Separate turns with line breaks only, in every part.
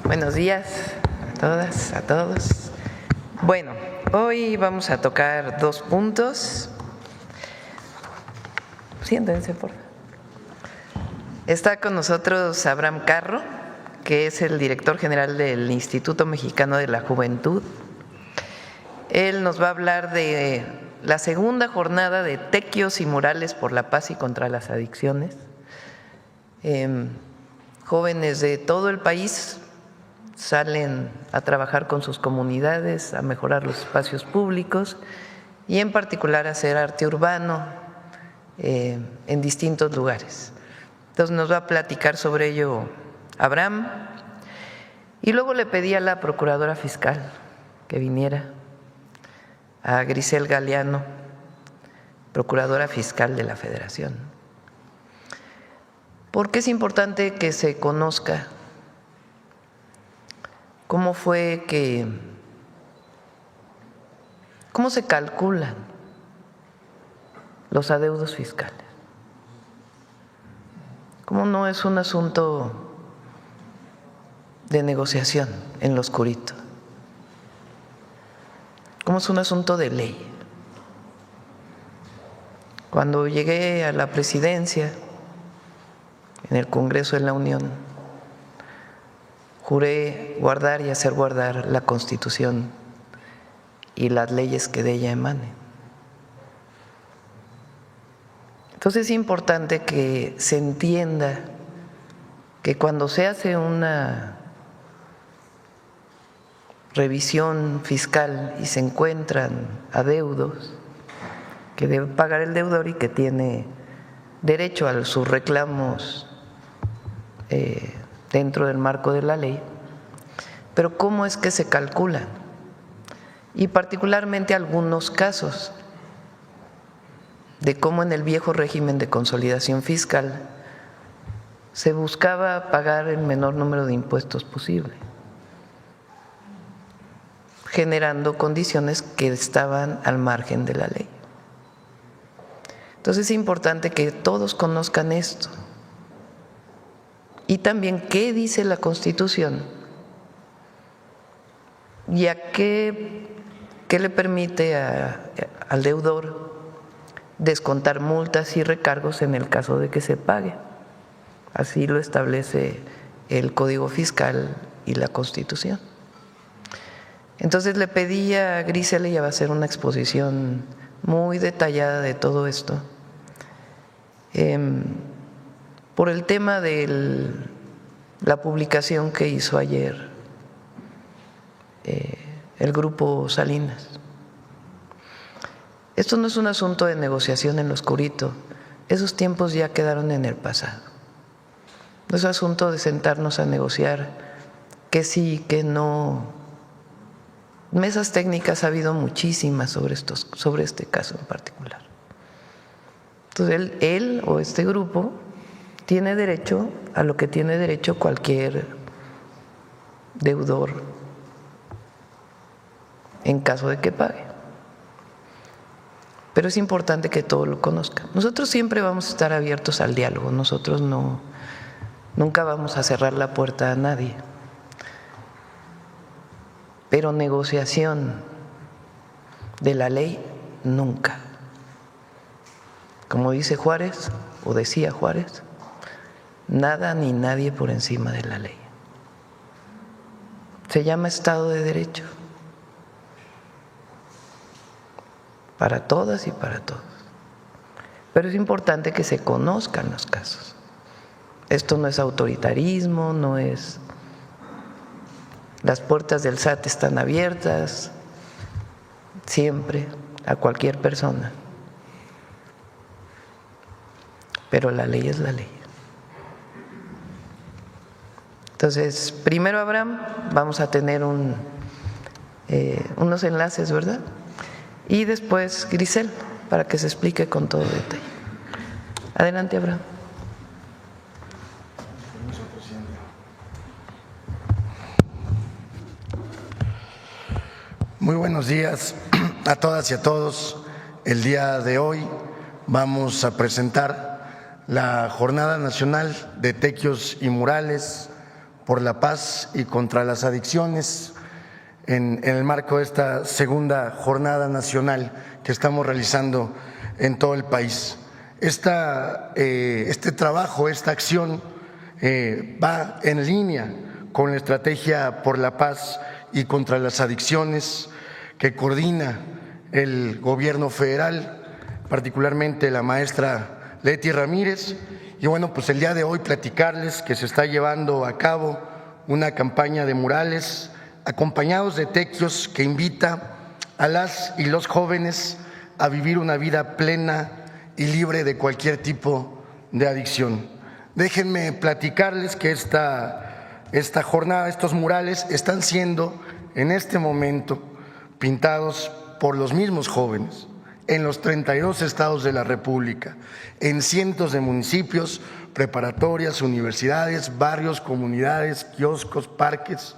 Buenos días a todas, a todos. Bueno, hoy vamos a tocar 2 puntos. Siéntense, por favor. Está con nosotros Abraham Carro, que es el director general del Instituto Mexicano de la Juventud. Él nos va a hablar de la segunda jornada de Tequios y Murales por la Paz y contra las Adicciones. Jóvenes de todo el país salen a trabajar con sus comunidades, a mejorar los espacios públicos y en particular a hacer arte urbano en distintos lugares. Entonces nos va a platicar sobre ello Abraham. Y luego le pedí a la procuradora fiscal que viniera, a Grisel Galeano, procuradora fiscal de la Federación, porque es importante que se conozca cómo se calculan los adeudos fiscales. Cómo no es un asunto de negociación en lo oscurito, cómo es un asunto de ley. Cuando llegué a la presidencia en el Congreso de la Unión, juré guardar y hacer guardar la Constitución y las leyes que de ella emanen. Entonces es importante que se entienda que cuando se hace una revisión fiscal y se encuentran adeudos que debe pagar el deudor y que tiene derecho a sus reclamos dentro del marco de la ley, pero ¿cómo es que se calculan? Y particularmente algunos casos de cómo en el viejo régimen de consolidación fiscal se buscaba pagar el menor número de impuestos posible, generando condiciones que estaban al margen de la ley. Entonces es importante que todos conozcan esto. Y también qué dice la Constitución y a qué le permite al deudor descontar multas y recargos en el caso de que se pague. Así lo establece el Código Fiscal y la Constitución. Entonces le pedí a Grisel, ella va a hacer una exposición muy detallada de todo esto. Por el tema de la publicación que hizo ayer el Grupo Salinas. Esto no es un asunto de negociación en lo oscurito, esos tiempos ya quedaron en el pasado. No es asunto de sentarnos a negociar que sí, que no. Mesas técnicas ha habido muchísimas sobre este caso en particular. Entonces él o este grupo tiene derecho a lo que tiene derecho cualquier deudor en caso de que pague. Pero es importante que todos lo conozcan. Nosotros siempre vamos a estar abiertos al diálogo, nosotros nunca vamos a cerrar la puerta a nadie. Pero negociación de la ley, nunca. Como dice Juárez, o decía Juárez, nada ni nadie por encima de la ley. Se llama Estado de Derecho. Para todas y para todos. Pero es importante que se conozcan los casos. Esto no es autoritarismo, no es… Las puertas del SAT están abiertas siempre a cualquier persona. Pero la ley es la ley. Entonces, primero Abraham, vamos a tener unos enlaces, ¿verdad? Y después Grisel, para que se explique con todo detalle. Adelante, Abraham.
Muy buenos días a todas y a todos. El día de hoy vamos a presentar la Jornada Nacional de Tequios y Murales por la paz y contra las adicciones en el marco de esta segunda jornada nacional que estamos realizando en todo el país. Este trabajo, esta acción va en línea con la estrategia por la paz y contra las adicciones que coordina el gobierno federal, particularmente la maestra Leti Ramírez. Y bueno, pues el día de hoy platicarles que se está llevando a cabo una campaña de murales acompañados de tequios que invita a las y los jóvenes a vivir una vida plena y libre de cualquier tipo de adicción. Déjenme platicarles que esta jornada, estos murales están siendo en este momento pintados por los mismos jóvenes en los 32 estados de la República, en cientos de municipios, preparatorias, universidades, barrios, comunidades, kioscos, parques,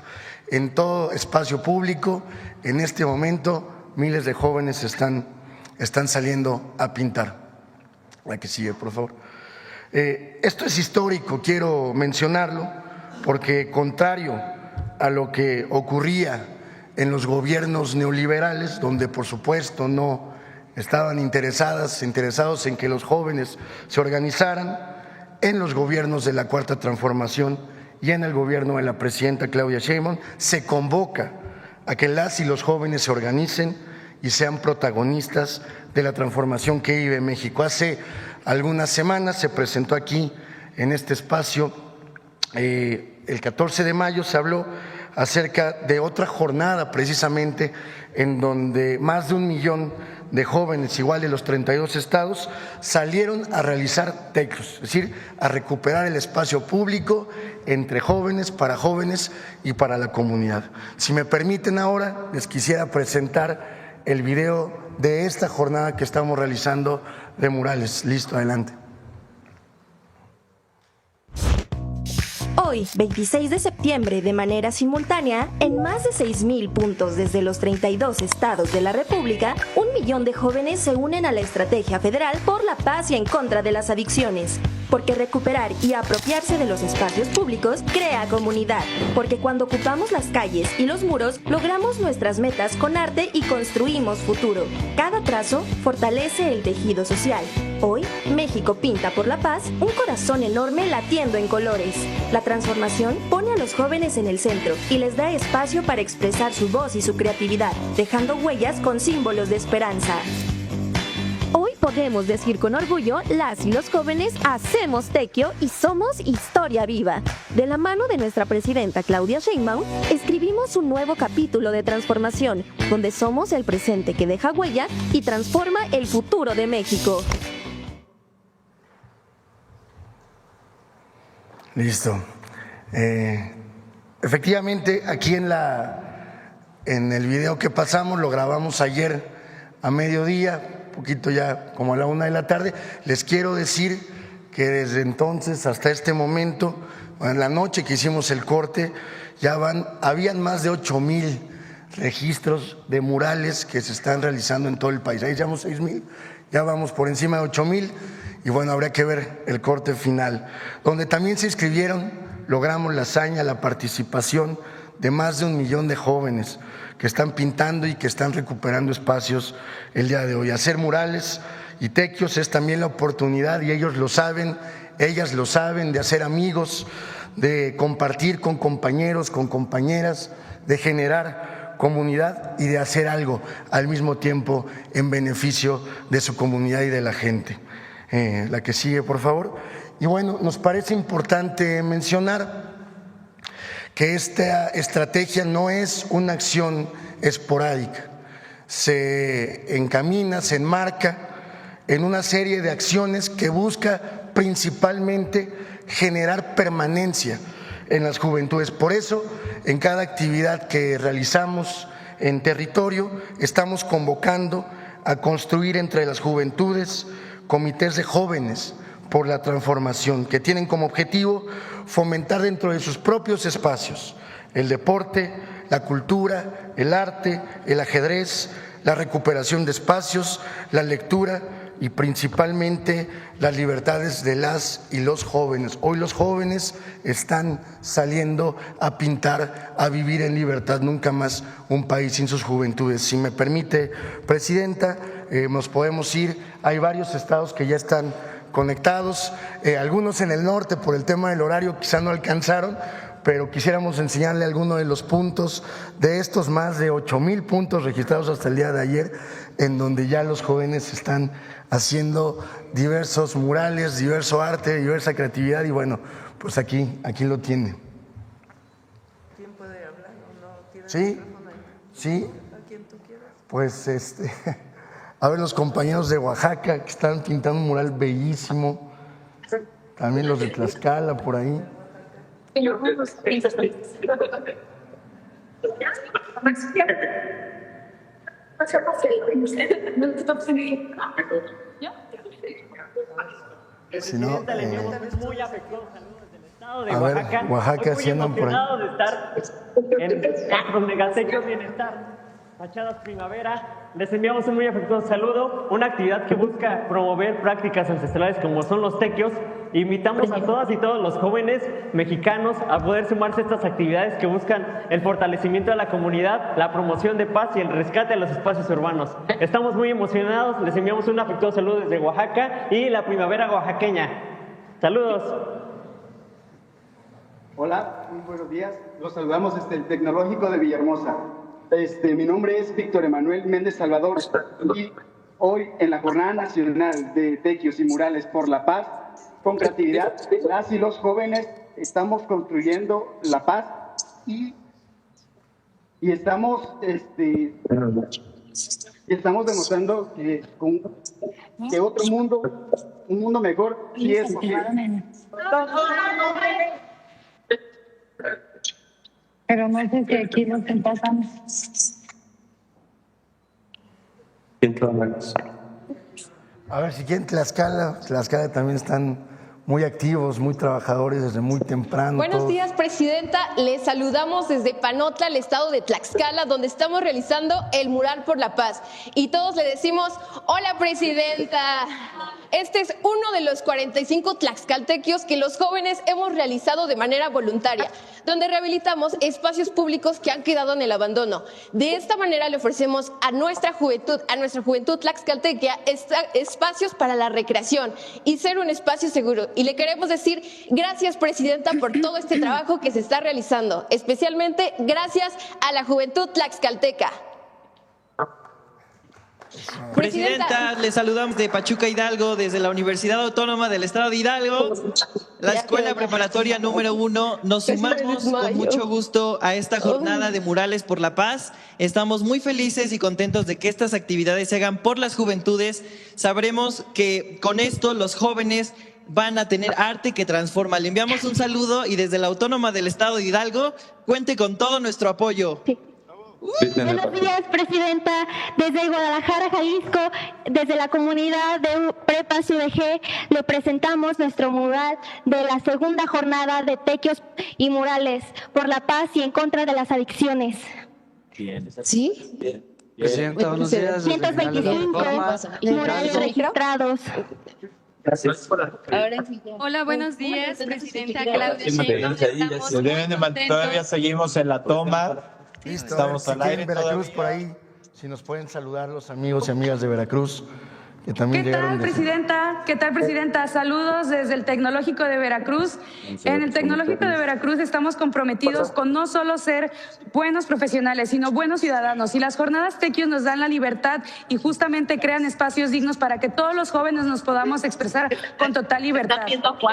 en todo espacio público. En este momento miles de jóvenes están saliendo a pintar. La que sigue, por favor. Esto es histórico, quiero mencionarlo, porque contrario a lo que ocurría en los gobiernos neoliberales, donde por supuesto no estaban interesados en que los jóvenes se organizaran, en los gobiernos de la Cuarta Transformación y en el gobierno de la presidenta Claudia Sheinbaum se convoca a que las y los jóvenes se organicen y sean protagonistas de la transformación que vive México. Hace algunas semanas se presentó aquí en este espacio, el 14 de mayo se habló acerca de otra jornada precisamente en donde más de 1 millón de jóvenes, igual de los 32 estados, salieron a realizar tequios, es decir, a recuperar el espacio público entre jóvenes y para la comunidad. Si me permiten ahora, les quisiera presentar el video de esta jornada que estamos realizando de murales. Listo, adelante.
Hoy, 26 de septiembre, de manera simultánea, en más de 6,000 puntos desde los 32 estados de la República, 1 millón de jóvenes se unen a la estrategia federal por la paz y en contra de las adicciones. Porque recuperar y apropiarse de los espacios públicos crea comunidad. Porque cuando ocupamos las calles y los muros, logramos nuestras metas con arte y construimos futuro. Cada trazo fortalece el tejido social. Hoy, México pinta por la paz un corazón enorme latiendo en colores. La transformación pone a los jóvenes en el centro y les da espacio para expresar su voz y su creatividad, dejando huellas con símbolos de esperanza. Hoy podemos decir con orgullo, las y los jóvenes hacemos tequio y somos historia viva. De la mano de nuestra presidenta Claudia Sheinbaum, escribimos un nuevo capítulo de transformación, donde somos el presente que deja huella y transforma el futuro de México.
Listo. Efectivamente, aquí en el video que pasamos, lo grabamos ayer a mediodía, poquito ya como a la 1 de la tarde. Les quiero decir que desde entonces hasta este momento, en la noche que hicimos el corte, habían más de 8,000 registros de murales que se están realizando en todo el país. Ahí llevamos 6,000, ya vamos por encima de 8,000 y bueno, habría que ver el corte final, donde también se inscribieron, logramos la hazaña, la participación de más de 1 millón de jóvenes que están pintando y que están recuperando espacios el día de hoy. Hacer murales y tequios es también la oportunidad, y ellos lo saben, ellas lo saben, de hacer amigos, de compartir con compañeros, con compañeras, de generar comunidad y de hacer algo al mismo tiempo en beneficio de su comunidad y de la gente. La que sigue, por favor. Y bueno, nos parece importante mencionar que esta estrategia no es una acción esporádica, se encamina, se enmarca en una serie de acciones que busca principalmente generar permanencia en las juventudes. Por eso, en cada actividad que realizamos en territorio, estamos convocando a construir entre las juventudes comités de jóvenes por la transformación, que tienen como objetivo fomentar dentro de sus propios espacios el deporte, la cultura, el arte, el ajedrez, la recuperación de espacios, la lectura, y principalmente las libertades de las y los jóvenes. Hoy los jóvenes están saliendo a pintar, a vivir en libertad, nunca más un país sin sus juventudes. Si me permite, Presidenta, nos podemos ir. Hay varios estados que ya están conectados, algunos en el norte por el tema del horario quizá no alcanzaron, pero quisiéramos enseñarle algunos de los puntos de estos más de 8,000 puntos registrados hasta el día de ayer, en donde ya los jóvenes están haciendo diversos murales, diverso arte, diversa creatividad y bueno, pues aquí lo tiene.
¿Quién puede hablar o no? ¿Tienes
Sí,
micrófono ahí?
sí,
¿A quien tú quieras?
pues a ver los compañeros de Oaxaca que están pintando un mural bellísimo, también los de Tlaxcala por ahí. Si no,
muy afectuosos saludos desde el estado de
a ver,
Oaxaca.
Oaxaca,
Muy
sí andan por ahí.
emocionados de estar en nuestros megatequios Bienestar, Fachadas Primavera. Les enviamos un muy afectuoso saludo, una actividad que busca promover prácticas ancestrales como son los tequios. Invitamos a todas y todos los jóvenes mexicanos a poder sumarse a estas actividades que buscan el fortalecimiento de la comunidad, la promoción de paz y el rescate de los espacios urbanos. Estamos muy emocionados, les enviamos un afectuoso saludo desde Oaxaca y la primavera oaxaqueña. Saludos.
Hola, muy buenos días. Los saludamos desde el Tecnológico de Villahermosa. Mi nombre es Víctor Emanuel Méndez Salvador y hoy en la Jornada Nacional de Tequios y Murales por la Paz, con creatividad, las y los jóvenes estamos construyendo la paz y estamos demostrando que otro mundo, un mundo mejor, sí es posible.
Pero no sé si aquí nos empezamos.
A ver, si quieren Tlaxcala también están muy activos, muy trabajadores desde muy temprano.
Buenos
todos.
días, Presidenta. Les saludamos desde Panotla, el estado de Tlaxcala, donde estamos realizando el Mural por la Paz. Y todos le decimos, hola, Presidenta. Este es uno de los 45 tlaxcaltequios que los jóvenes hemos realizado de manera voluntaria, donde rehabilitamos espacios públicos que han quedado en el abandono. De esta manera le ofrecemos a nuestra juventud tlaxcaltequia, espacios para la recreación y ser un espacio seguro. Y le queremos decir gracias, Presidenta, por todo este trabajo que se está realizando, especialmente gracias a la juventud tlaxcalteca.
Presidenta, le saludamos de Pachuca, Hidalgo, desde la Universidad Autónoma del Estado de Hidalgo, la Escuela Preparatoria número 1. Nos sumamos con mucho gusto a esta jornada de Murales por la Paz. Estamos muy felices y contentos de que estas actividades se hagan por las juventudes. Sabremos que con esto los jóvenes van a tener arte que transforma. Le enviamos un saludo y desde la Autónoma del Estado de Hidalgo, cuente con todo nuestro apoyo.
Sí. Buenos días, Presidenta. Desde Guadalajara, Jalisco, desde la comunidad de Prepas UDG, le presentamos nuestro mural de la segunda jornada de Tequios y Murales por la paz y en contra de las adicciones.
¿Sí?
Bien.
Presidenta, buenos días.
125 murales registrados.
Gracias.
Hola, buenos días, Presidenta Claudia Sheinbaum.
Todavía seguimos en la toma.
Listo,
Estamos
si
al
quieren
aire
Veracruz
todavía.
por ahí, si nos pueden saludar los amigos y amigas de Veracruz, que también
¿Qué
llegaron
tal,
desde-
Presidenta? ¿Qué tal, Presidenta? Saludos desde el Tecnológico de Veracruz. En el Tecnológico de Veracruz estamos comprometidos con no solo ser buenos profesionales, sino buenos ciudadanos. Y las jornadas Tequios nos dan la libertad y justamente crean espacios dignos para que todos los jóvenes nos podamos expresar con total libertad.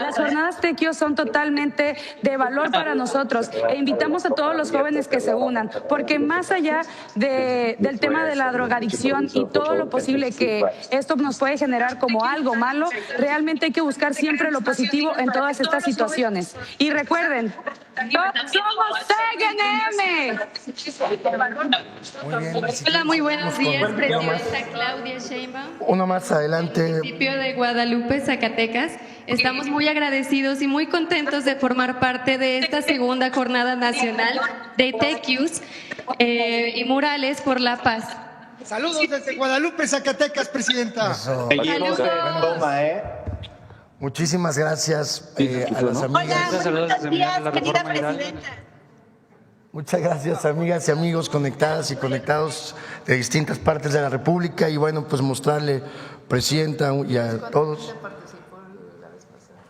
Las jornadas Tequios son totalmente de valor para nosotros e invitamos a todos los jóvenes que se unan, porque más allá del tema de la drogadicción y todo lo posible que esto nos puede generar como algo malo, realmente hay que buscar siempre lo positivo en todas estas situaciones. Y recuerden, ¡todos somos TGNM!
Muy bien, si
Hola,
quieren,
muy buenos
seguimos
días,
con uno más.
Presidenta Claudia Sheinbaum.
Uno más adelante.
Municipio de Guadalupe, Zacatecas. Estamos muy agradecidos y muy contentos de formar parte de esta segunda jornada nacional de Tequios y Murales por la Paz.
Saludos desde Guadalupe, Zacatecas, presidenta.
Seguimos en toma, Muchísimas gracias a las amigas.
Buenos días, querida presidenta.
Muchas gracias, amigas y amigos conectadas y conectados de distintas partes de la República. Y bueno, pues mostrarle, presidenta, y a todos.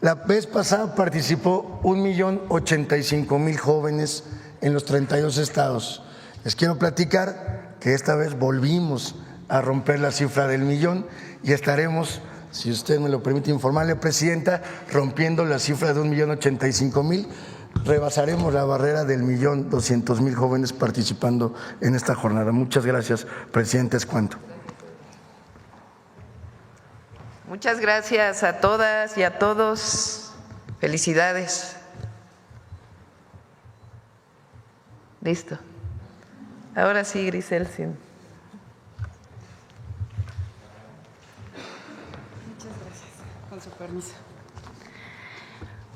La vez pasada participó 1,085,000 jóvenes en los 32 estados. Les quiero platicar que esta vez volvimos a romper la cifra del millón y estaremos, si usted me lo permite informarle, presidenta, rompiendo la cifra de 1,085,000. Rebasaremos la barrera del 1,200,000 jóvenes participando en esta jornada. Muchas gracias, presidenta. Es cuanto.
Muchas gracias a todas y a todos. Felicidades. Listo. Ahora sí, Grisel. Sí.
Muchas gracias. Con su permiso.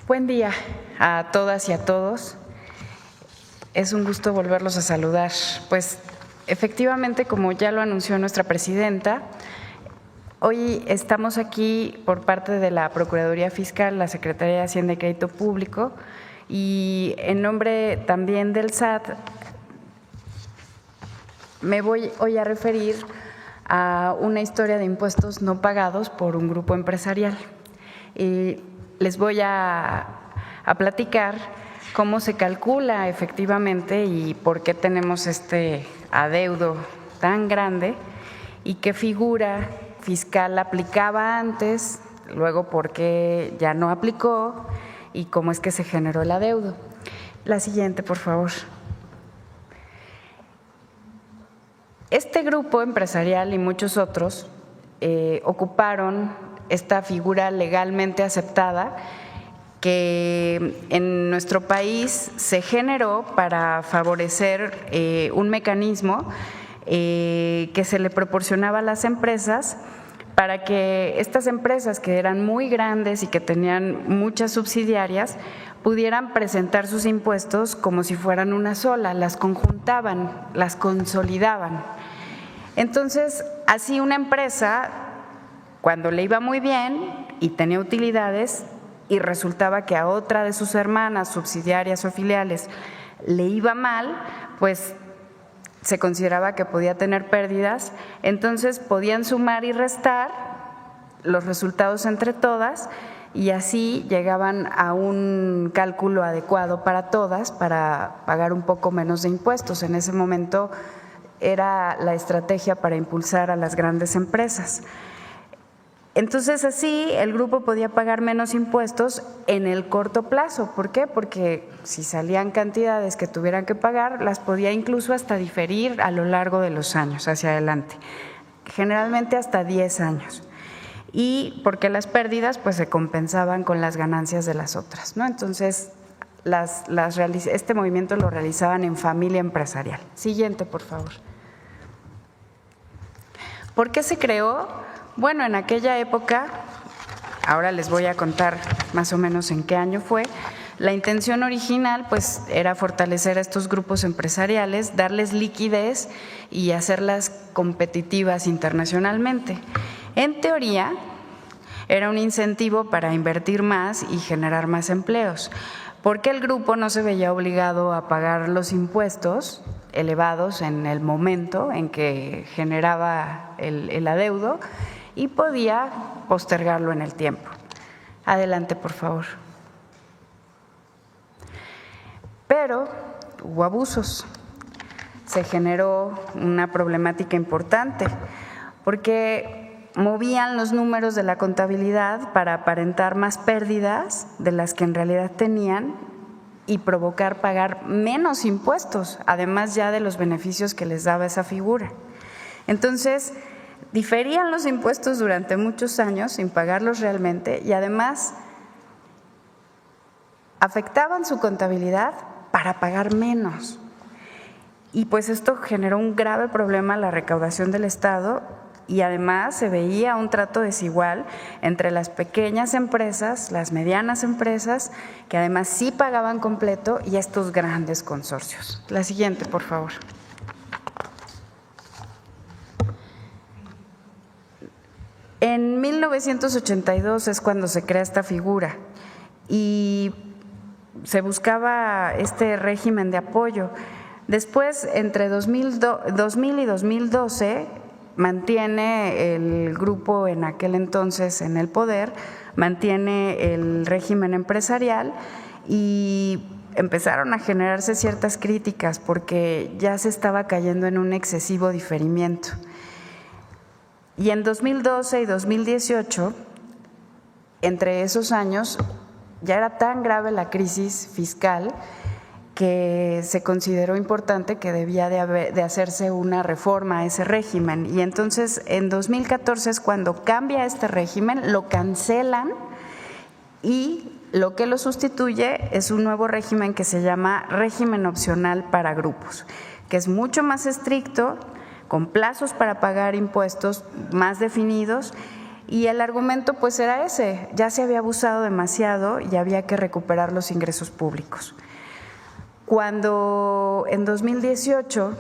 Buen día a todas y a todos. Es un gusto volverlos a saludar. Pues efectivamente, como ya lo anunció nuestra presidenta, hoy estamos aquí por parte de la Procuraduría Fiscal, la Secretaría de Hacienda y Crédito Público, y en nombre también del SAT, me voy hoy a referir a una historia de impuestos no pagados por un grupo empresarial. Les voy a platicar cómo se calcula efectivamente y por qué tenemos este adeudo tan grande y qué figura fiscal aplicaba antes, luego por qué ya no aplicó y cómo es que se generó el adeudo. La siguiente, por favor. Este grupo empresarial y muchos otros ocuparon esta figura legalmente aceptada que en nuestro país se generó para favorecer un mecanismo que se le proporcionaba a las empresas para que estas empresas que eran muy grandes y que tenían muchas subsidiarias pudieran presentar sus impuestos como si fueran una sola, las conjuntaban, las consolidaban. Entonces, así una empresa, cuando le iba muy bien y tenía utilidades y resultaba que a otra de sus hermanas, subsidiarias o filiales le iba mal, pues se consideraba que podía tener pérdidas, entonces podían sumar y restar los resultados entre todas y así llegaban a un cálculo adecuado para todas para pagar un poco menos de impuestos. En ese momento era la estrategia para impulsar a las grandes empresas. Entonces así el grupo podía pagar menos impuestos en el corto plazo. ¿Por qué? Porque si salían cantidades que tuvieran que pagar, las podía incluso hasta diferir a lo largo de los años hacia adelante, generalmente hasta 10 años. Y porque las pérdidas pues se compensaban con las ganancias de las otras, ¿no? Entonces este movimiento lo realizaban en familia empresarial. Siguiente, por favor. ¿Por qué se creó? Bueno, en aquella época, ahora les voy a contar más o menos en qué año fue, la intención original pues era fortalecer a estos grupos empresariales, darles liquidez y hacerlas competitivas internacionalmente. En teoría, era un incentivo para invertir más y generar más empleos, porque el grupo no se veía obligado a pagar los impuestos elevados en el momento en que generaba el adeudo y podía postergarlo en el tiempo. Adelante, por favor. Pero hubo abusos. Se generó una problemática importante porque movían los números de la contabilidad para aparentar más pérdidas de las que en realidad tenían y provocar pagar menos impuestos, además ya de los beneficios que les daba esa figura. Entonces, diferían los impuestos durante muchos años sin pagarlos realmente y además afectaban su contabilidad para pagar menos. Y pues esto generó un grave problema a la recaudación del Estado y además se veía un trato desigual entre las pequeñas empresas, las medianas empresas, que además sí pagaban completo, y estos grandes consorcios. La siguiente, por favor. 1982 es cuando se crea esta figura y se buscaba este régimen de apoyo. Después, entre 2000 y 2012, mantiene el grupo en aquel entonces en el poder, mantiene el régimen empresarial y empezaron a generarse ciertas críticas porque ya se estaba cayendo en un excesivo diferimiento. Y en 2012 y 2018, entre esos años, ya era tan grave la crisis fiscal que se consideró importante que debía de hacerse una reforma a ese régimen. Y entonces en 2014 es cuando cambia este régimen, lo cancelan y lo que lo sustituye es un nuevo régimen que se llama régimen opcional para grupos, que es mucho más estricto, con plazos para pagar impuestos más definidos. Y el argumento pues era ese, ya se había abusado demasiado y había que recuperar los ingresos públicos. Cuando en 2018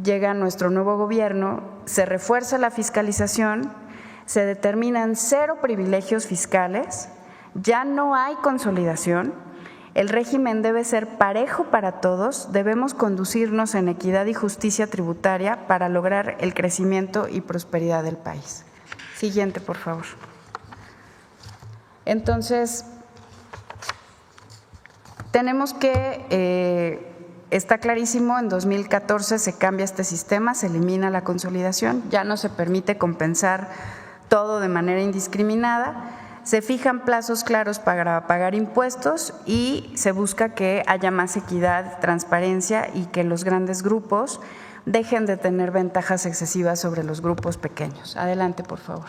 llega nuestro nuevo gobierno, se refuerza la fiscalización, se determinan 0 privilegios fiscales, ya no hay consolidación, el régimen debe ser parejo para todos, debemos conducirnos en equidad y justicia tributaria para lograr el crecimiento y prosperidad del país. Siguiente, por favor. Entonces, tenemos que, está clarísimo, en 2014 se cambia este sistema, se elimina la consolidación, ya no se permite compensar todo de manera indiscriminada, se fijan plazos claros para pagar impuestos y se busca que haya más equidad, transparencia y que los grandes grupos dejen de tener ventajas excesivas sobre los grupos pequeños. Adelante, por favor.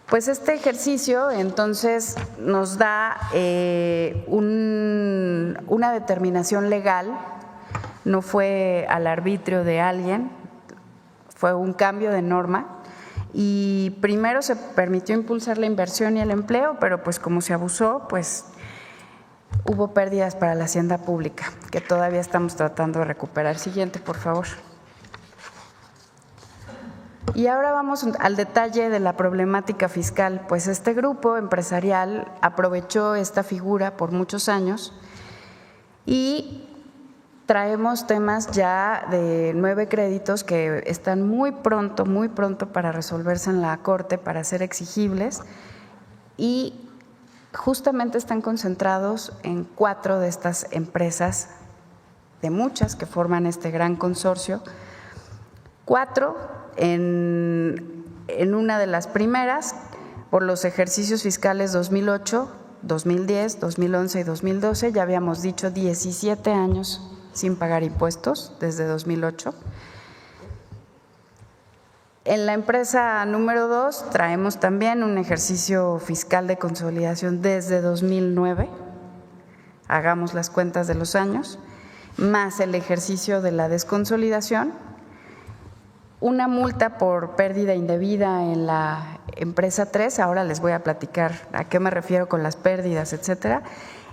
Pues este ejercicio entonces nos da una determinación legal, no fue al arbitrio de alguien, fue un cambio de norma y primero se permitió impulsar la inversión y el empleo, pero pues como se abusó, pues hubo pérdidas para la hacienda pública que todavía estamos tratando de recuperar. Siguiente, por favor. Y ahora vamos al detalle de la problemática fiscal. Pues este grupo empresarial aprovechó esta figura por muchos años y traemos temas ya de 9 créditos que están muy pronto para resolverse en la Corte, para ser exigibles y justamente están concentrados en 4 de estas empresas, de muchas que forman este gran consorcio, 4 en una de las primeras, por los ejercicios fiscales 2008, 2010, 2011 y 2012, ya habíamos dicho 17 años sin pagar impuestos desde 2008. En la empresa número 2 traemos también un ejercicio fiscal de consolidación desde 2009, hagamos las cuentas de los años, más el ejercicio de la desconsolidación, una multa por pérdida indebida en la empresa 3, ahora les voy a platicar a qué me refiero con las pérdidas, etcétera,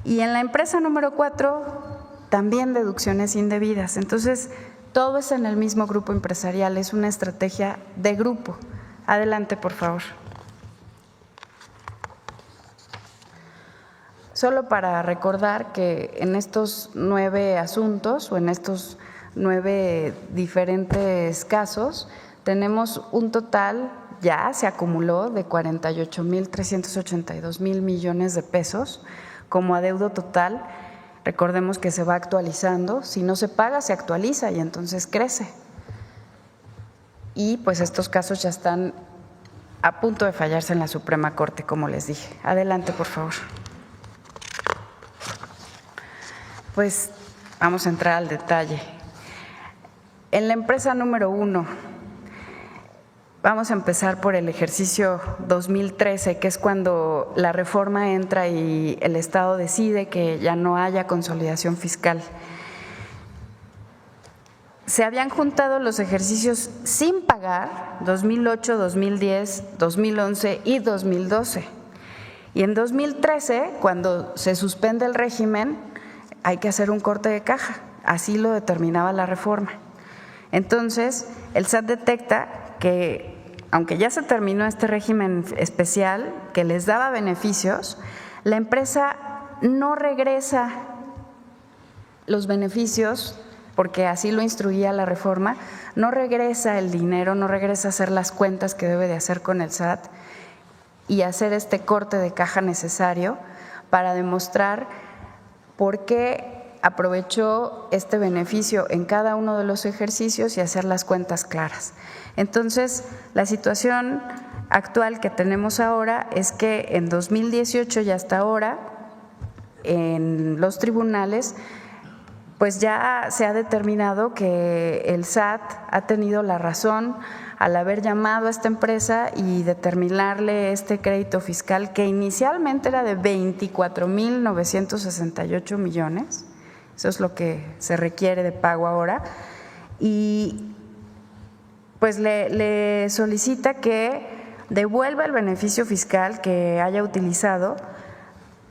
y en la empresa número 4 también deducciones indebidas. Entonces, todo es en el mismo grupo empresarial, es una estrategia de grupo. Adelante, por favor. Solo para recordar que en estos 9 asuntos o en estos 9 diferentes casos, tenemos un total, ya se acumuló, de 48,382,000 millones de pesos como adeudo total. Recordemos que se va actualizando, si no se paga se actualiza y entonces crece. Y pues estos casos ya están a punto de fallarse en la Suprema Corte, como les dije. Adelante, por favor. Pues vamos a entrar al detalle. En la empresa número 1, vamos a empezar por el ejercicio 2013, que es cuando la reforma entra y el Estado decide que ya no haya consolidación fiscal. Se habían juntado los ejercicios sin pagar, 2008, 2010, 2011 y 2012. Y en 2013, cuando se suspende el régimen, hay que hacer un corte de caja, así lo determinaba la reforma. Entonces, el SAT detecta
que, aunque ya se terminó este régimen especial que les daba beneficios, la empresa no regresa los beneficios, porque así lo instruía la reforma, no regresa el dinero, no regresa a hacer las cuentas que debe de hacer con el SAT y hacer este corte de caja necesario para demostrar por qué aprovechó este beneficio en cada uno de los ejercicios y hacer las cuentas claras. Entonces, la situación actual que tenemos ahora es que en 2018 y hasta ahora, en los tribunales, pues ya se ha determinado que el SAT ha tenido la razón al haber llamado a esta empresa y determinarle este crédito fiscal que inicialmente era de 24,968 millones. Eso es lo que se requiere de pago ahora, y pues le solicita que devuelva el beneficio fiscal que haya utilizado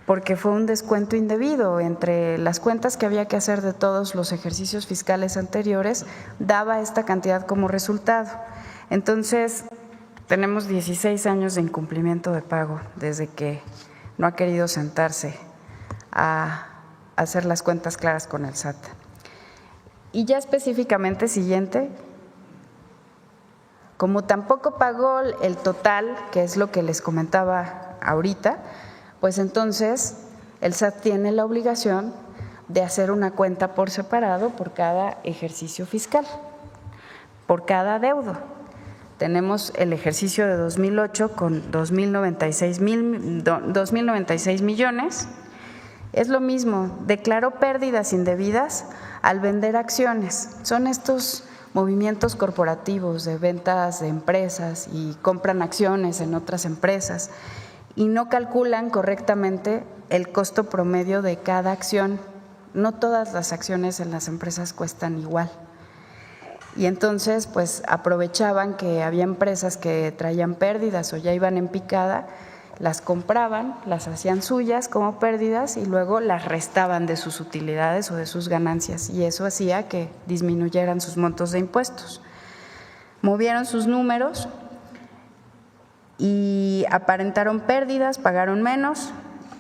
porque fue un descuento indebido entre las cuentas que había que hacer de todos los ejercicios fiscales anteriores, daba esta cantidad como resultado. Entonces, tenemos 16 años de incumplimiento de pago desde que no ha querido sentarse a hacer las cuentas claras con el SAT. Y ya específicamente, siguiente, como tampoco pagó el total, que es lo que les comentaba ahorita, pues entonces el SAT tiene la obligación de hacer una cuenta por separado por cada ejercicio fiscal, por cada adeudo. Tenemos el ejercicio de 2008 con 2,096 millones. Es lo mismo, declaró pérdidas indebidas al vender acciones. Son estos movimientos corporativos de ventas de empresas y compran acciones en otras empresas y no calculan correctamente el costo promedio de cada acción. No todas las acciones en las empresas cuestan igual. Y entonces, pues aprovechaban que había empresas que traían pérdidas o ya iban en picada, las compraban, las hacían suyas como pérdidas y luego las restaban de sus utilidades o de sus ganancias, y eso hacía que disminuyeran sus montos de impuestos. Movieron sus números y aparentaron pérdidas, pagaron menos,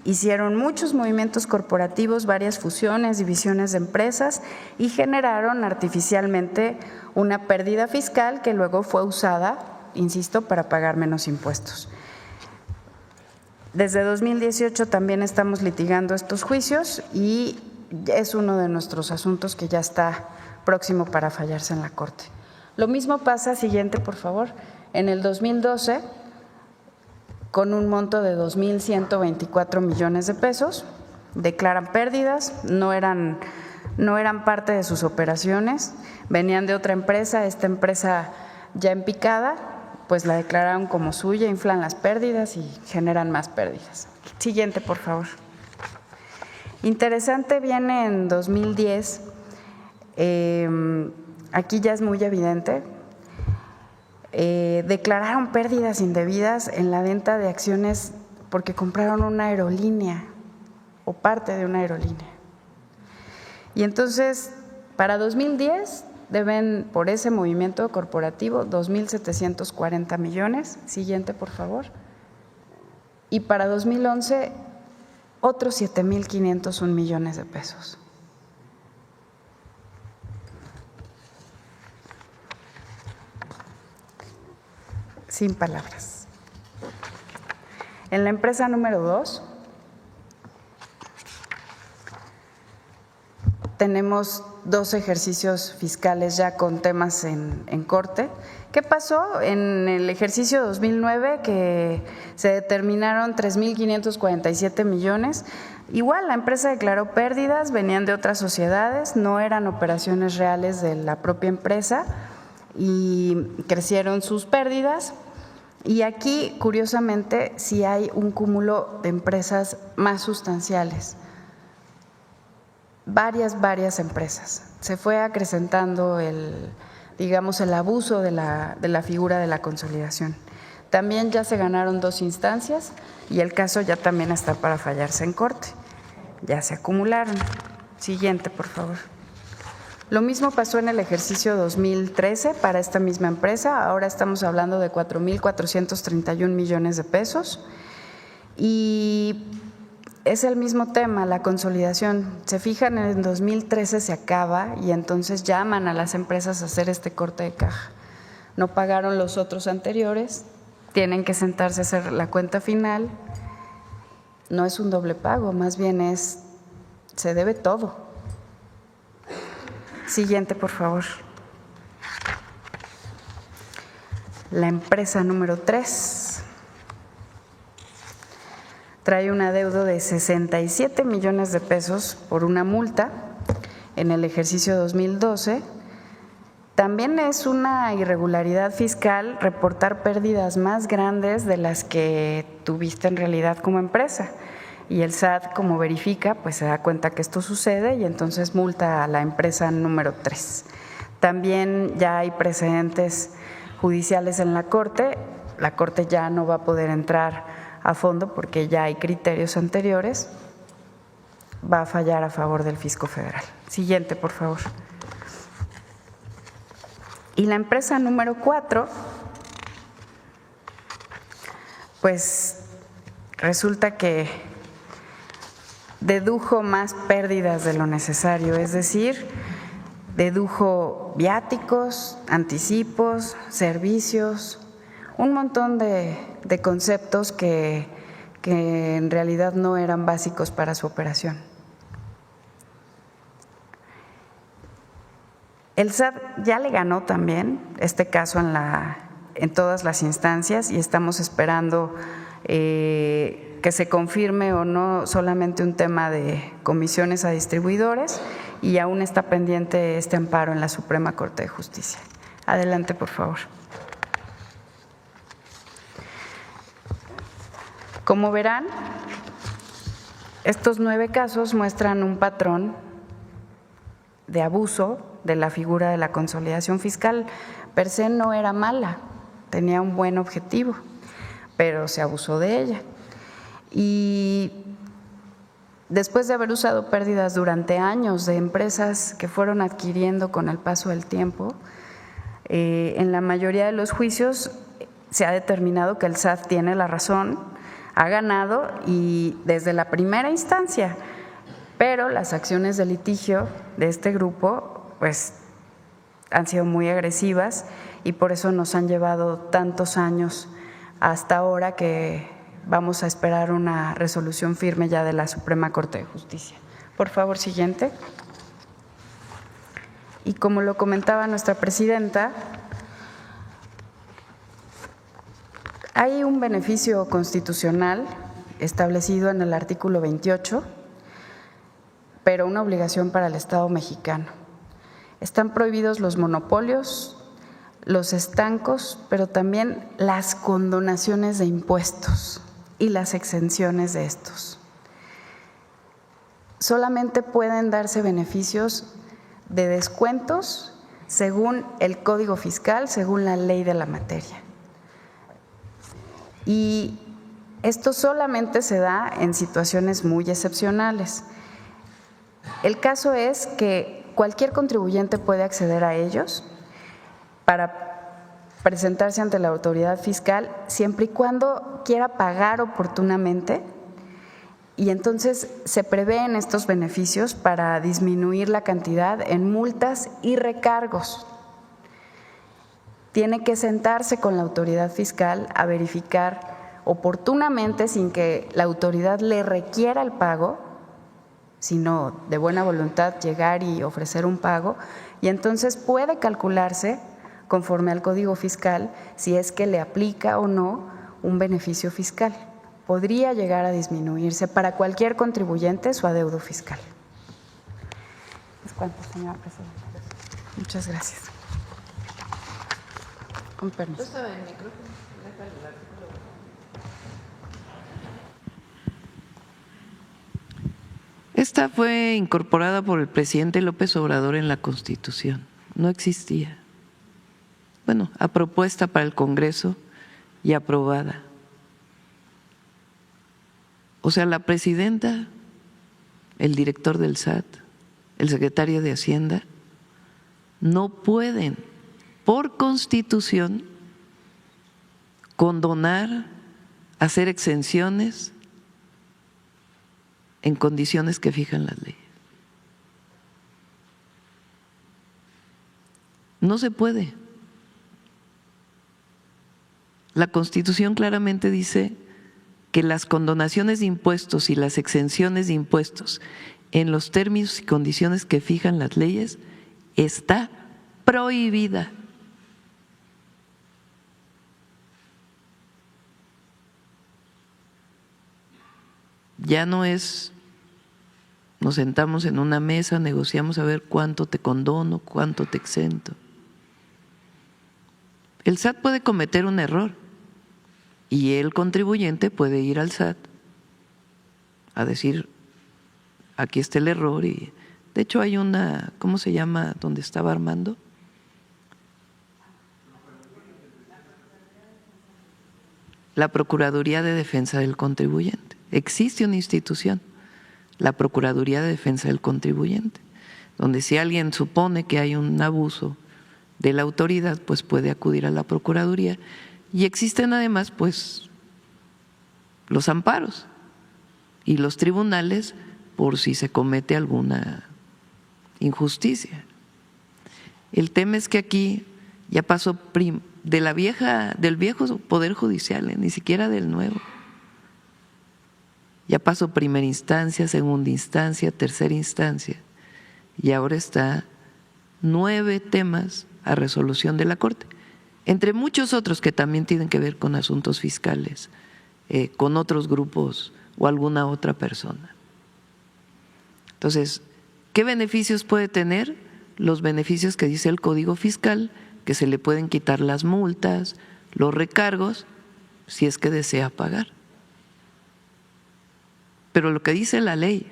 hicieron muchos movimientos corporativos, varias fusiones, divisiones de empresas y generaron artificialmente una pérdida fiscal que luego fue usada, insisto, para pagar menos impuestos. Desde 2018 también estamos litigando estos juicios y es uno de nuestros asuntos que ya está próximo para fallarse en la Corte. Lo mismo pasa, siguiente por favor, en el 2012 con un monto de 2,124 millones de pesos, declaran pérdidas, no eran parte de sus operaciones, venían de otra empresa, esta empresa ya en picada, pues la declararon como suya, inflan las pérdidas y generan más pérdidas. Siguiente, por favor. Interesante viene en 2010, aquí ya es muy evidente, declararon pérdidas indebidas en la venta de acciones porque compraron una aerolínea o parte de una aerolínea. Y entonces, para 2010 deben por ese movimiento corporativo 2,740 millones. Siguiente, por favor. Y para 2011, otros 7,501 millones de pesos. Sin palabras. En la empresa número 2, tenemos 2 ejercicios fiscales ya con temas en corte. ¿Qué pasó? En el ejercicio 2009 que se determinaron 3,547 millones. Igual la empresa declaró pérdidas, venían de otras sociedades, no eran operaciones reales de la propia empresa y crecieron sus pérdidas. Y aquí, curiosamente, sí hay un cúmulo de empresas más sustanciales. Varias empresas. Se fue acrecentando el abuso de la figura de la consolidación. También ya se ganaron 2 instancias y el caso ya también está para fallarse en corte. Ya se acumularon. Siguiente, por favor. Lo mismo pasó en el ejercicio 2013 para esta misma empresa. Ahora estamos hablando de 4.431 millones de pesos. Y es el mismo tema, la consolidación. Se fijan, en el 2013 se acaba y entonces llaman a las empresas a hacer este corte de caja. No pagaron los otros anteriores, tienen que sentarse a hacer la cuenta final. No es un doble pago, más bien se debe todo. Siguiente, por favor. La empresa número 3 trae un adeudo de 67 millones de pesos por una multa en el ejercicio 2012. También es una irregularidad fiscal reportar pérdidas más grandes de las que tuviste en realidad como empresa. Y el SAT, como verifica, pues se da cuenta que esto sucede y entonces multa a la empresa número 3. También ya hay precedentes judiciales en la Corte. La Corte ya no va a poder entrar a fondo porque ya hay criterios anteriores. Va a fallar a favor del fisco federal. Siguiente, por favor. Y la empresa número 4, pues resulta que dedujo más pérdidas de lo necesario, es decir, dedujo viáticos, anticipos, servicios, un montón de conceptos que en realidad no eran básicos para su operación. El SAT ya le ganó también este caso en todas las instancias y estamos esperando que se confirme o no solamente un tema de comisiones a distribuidores y aún está pendiente este amparo en la Suprema Corte de Justicia. Adelante, por favor. Como verán, estos 9 casos muestran un patrón de abuso de la figura de la consolidación fiscal. Per se no era mala, tenía un buen objetivo, pero se abusó de ella. Y después de haber usado pérdidas durante años de empresas que fueron adquiriendo con el paso del tiempo, en la mayoría de los juicios se ha determinado que el SAT tiene la razón, ha ganado y desde la primera instancia, pero las acciones de litigio de este grupo pues han sido muy agresivas y por eso nos han llevado tantos años hasta ahora que vamos a esperar una resolución firme ya de la Suprema Corte de Justicia. Por favor, siguiente. Y como lo comentaba nuestra presidenta, hay un beneficio constitucional establecido en el artículo 28, pero una obligación para el Estado mexicano. Están prohibidos los monopolios, los estancos, pero también las condonaciones de impuestos y las exenciones de estos. Solamente pueden darse beneficios de descuentos según el Código Fiscal, según la ley de la materia. Y esto solamente se da en situaciones muy excepcionales. El caso es que cualquier contribuyente puede acceder a ellos para presentarse ante la autoridad fiscal siempre y cuando quiera pagar oportunamente y entonces se prevén estos beneficios para disminuir la cantidad en multas y recargos. Tiene que sentarse con la autoridad fiscal a verificar oportunamente sin que la autoridad le requiera el pago, sino de buena voluntad llegar y ofrecer un pago y entonces puede calcularse conforme al Código Fiscal si es que le aplica o no un beneficio fiscal. Podría llegar a disminuirse para cualquier contribuyente su adeudo fiscal. ¿Es cuánto, señora presidenta? Muchas gracias. Con permiso.
Esta fue incorporada por el presidente López Obrador en la Constitución. No existía. Bueno, a propuesta para el Congreso y aprobada. O sea, la presidenta, el director del SAT, el secretario de Hacienda, no pueden, por Constitución, condonar, hacer exenciones en condiciones que fijan las leyes. No se puede. La Constitución claramente dice que las condonaciones de impuestos y las exenciones de impuestos en los términos y condiciones que fijan las leyes está prohibida. Ya no es, nos sentamos en una mesa, negociamos a ver cuánto te condono, cuánto te exento. El SAT puede cometer un error y el contribuyente puede ir al SAT a decir, aquí está el error. Y de hecho hay una, ¿cómo se llama? Donde estaba Armando. La Procuraduría de Defensa del Contribuyente. Existe una institución, la Procuraduría de Defensa del Contribuyente, donde si alguien supone que hay un abuso de la autoridad, pues puede acudir a la Procuraduría. Y existen además pues los amparos y los tribunales por si se comete alguna injusticia. El tema es que aquí ya pasó del viejo Poder Judicial, ni siquiera del nuevo. Ya pasó primera instancia, segunda instancia, tercera instancia, y ahora está 9 temas a resolución de la Corte, entre muchos otros que también tienen que ver con asuntos fiscales, con otros grupos o alguna otra persona. Entonces, ¿qué beneficios puede tener? Los beneficios que dice el Código Fiscal, que se le pueden quitar las multas, los recargos, si es que desea pagar. Pero lo que dice la ley.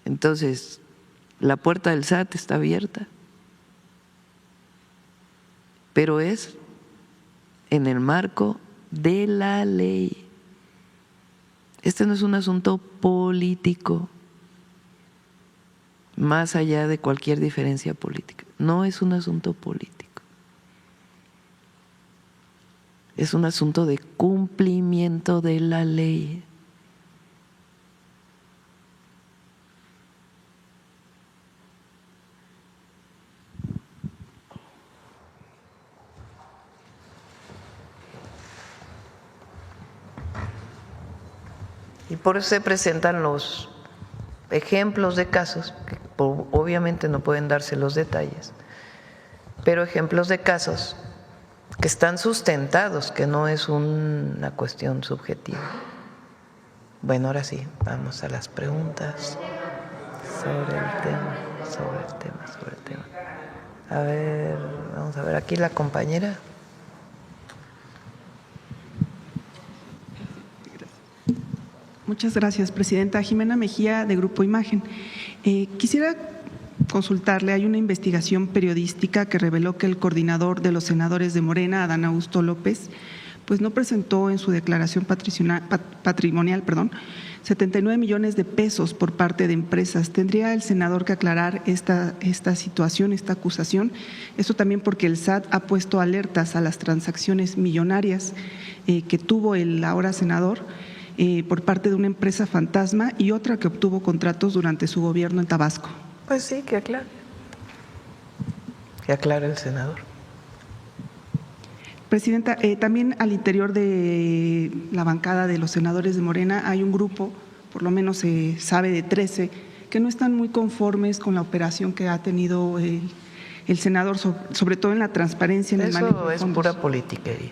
Entonces, la puerta del SAT está abierta, pero es en el marco de la ley. Este no es un asunto político, más allá de cualquier diferencia política. No es un asunto político. Es un asunto de cumplimiento de la ley. Y por eso se presentan los ejemplos de casos, que obviamente no pueden darse los detalles, pero ejemplos de casos que están sustentados, que no es una cuestión subjetiva. Bueno, ahora sí, vamos a las preguntas sobre el tema. A ver, vamos a ver aquí la compañera.
Muchas gracias, Presidenta. Jimena Mejía, de Grupo Imagen. Quisiera consultarle, hay una investigación periodística que reveló que el coordinador de los senadores de Morena, Adán Augusto López, pues no presentó en su declaración patrimonial 79 millones de pesos por parte de empresas. ¿Tendría el senador que aclarar esta situación, esta acusación? Esto también porque el SAT ha puesto alertas a las transacciones millonarias que tuvo el ahora senador por parte de una empresa fantasma y otra que obtuvo contratos durante su gobierno en Tabasco.
Pues sí, que aclare. Que aclare el senador.
Presidenta, también al interior de la bancada de los senadores de Morena hay un grupo, por lo menos se sabe de 13, que no están muy conformes con la operación que ha tenido el senador, sobre todo en la transparencia en el manejo de fondos.
Eso es pura politiquería,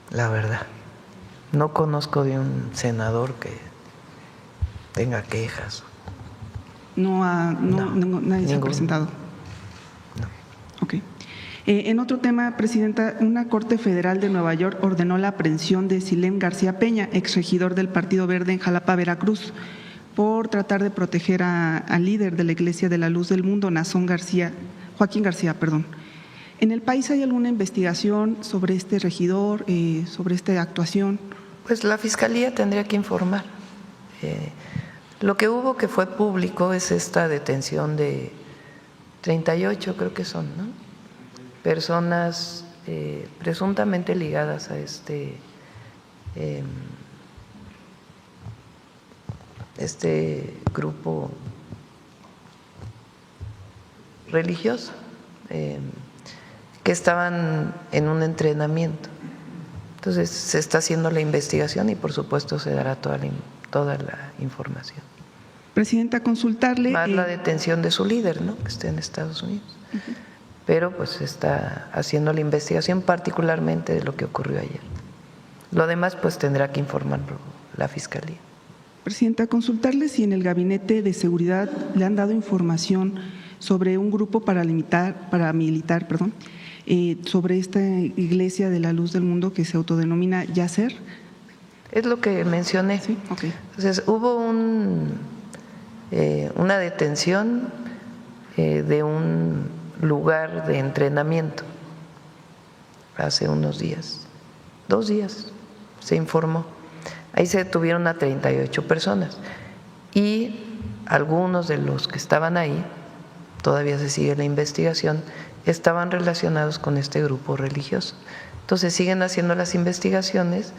la verdad. No conozco de un senador que tenga quejas.
Nadie se ha presentado.
No.
Ok. En otro tema, Presidenta, una Corte Federal de Nueva York ordenó la aprehensión de Silén García Peña, exregidor del Partido Verde en Jalapa, Veracruz, por tratar de proteger al líder de la Iglesia de la Luz del Mundo, Joaquín García. ¿En el país hay alguna investigación sobre este regidor, sobre esta actuación?
Pues la Fiscalía tendría que informar. Lo que hubo que fue público es esta detención de 38, creo que son, ¿no? Personas presuntamente ligadas a este grupo religioso, que estaban en un entrenamiento. Entonces se está haciendo la investigación y por supuesto se dará toda la información.
Presidenta, consultarle…
Más la detención de su líder, ¿no?, que está en Estados Unidos. Pero pues se está haciendo la investigación particularmente de lo que ocurrió ayer. Lo demás pues tendrá que informarlo la Fiscalía.
Presidenta, consultarle si en el Gabinete de Seguridad le han dado información sobre un grupo paramilitar, sobre esta Iglesia de la Luz del Mundo que se autodenomina Yasser.
Es lo que mencioné.
Sí, okay.
Entonces hubo una detención de un lugar de entrenamiento hace unos días, 2 días, se informó. Ahí se detuvieron a 38 personas y algunos de los que estaban ahí, todavía se sigue la investigación, estaban relacionados con este grupo religioso. Entonces siguen haciendo las investigaciones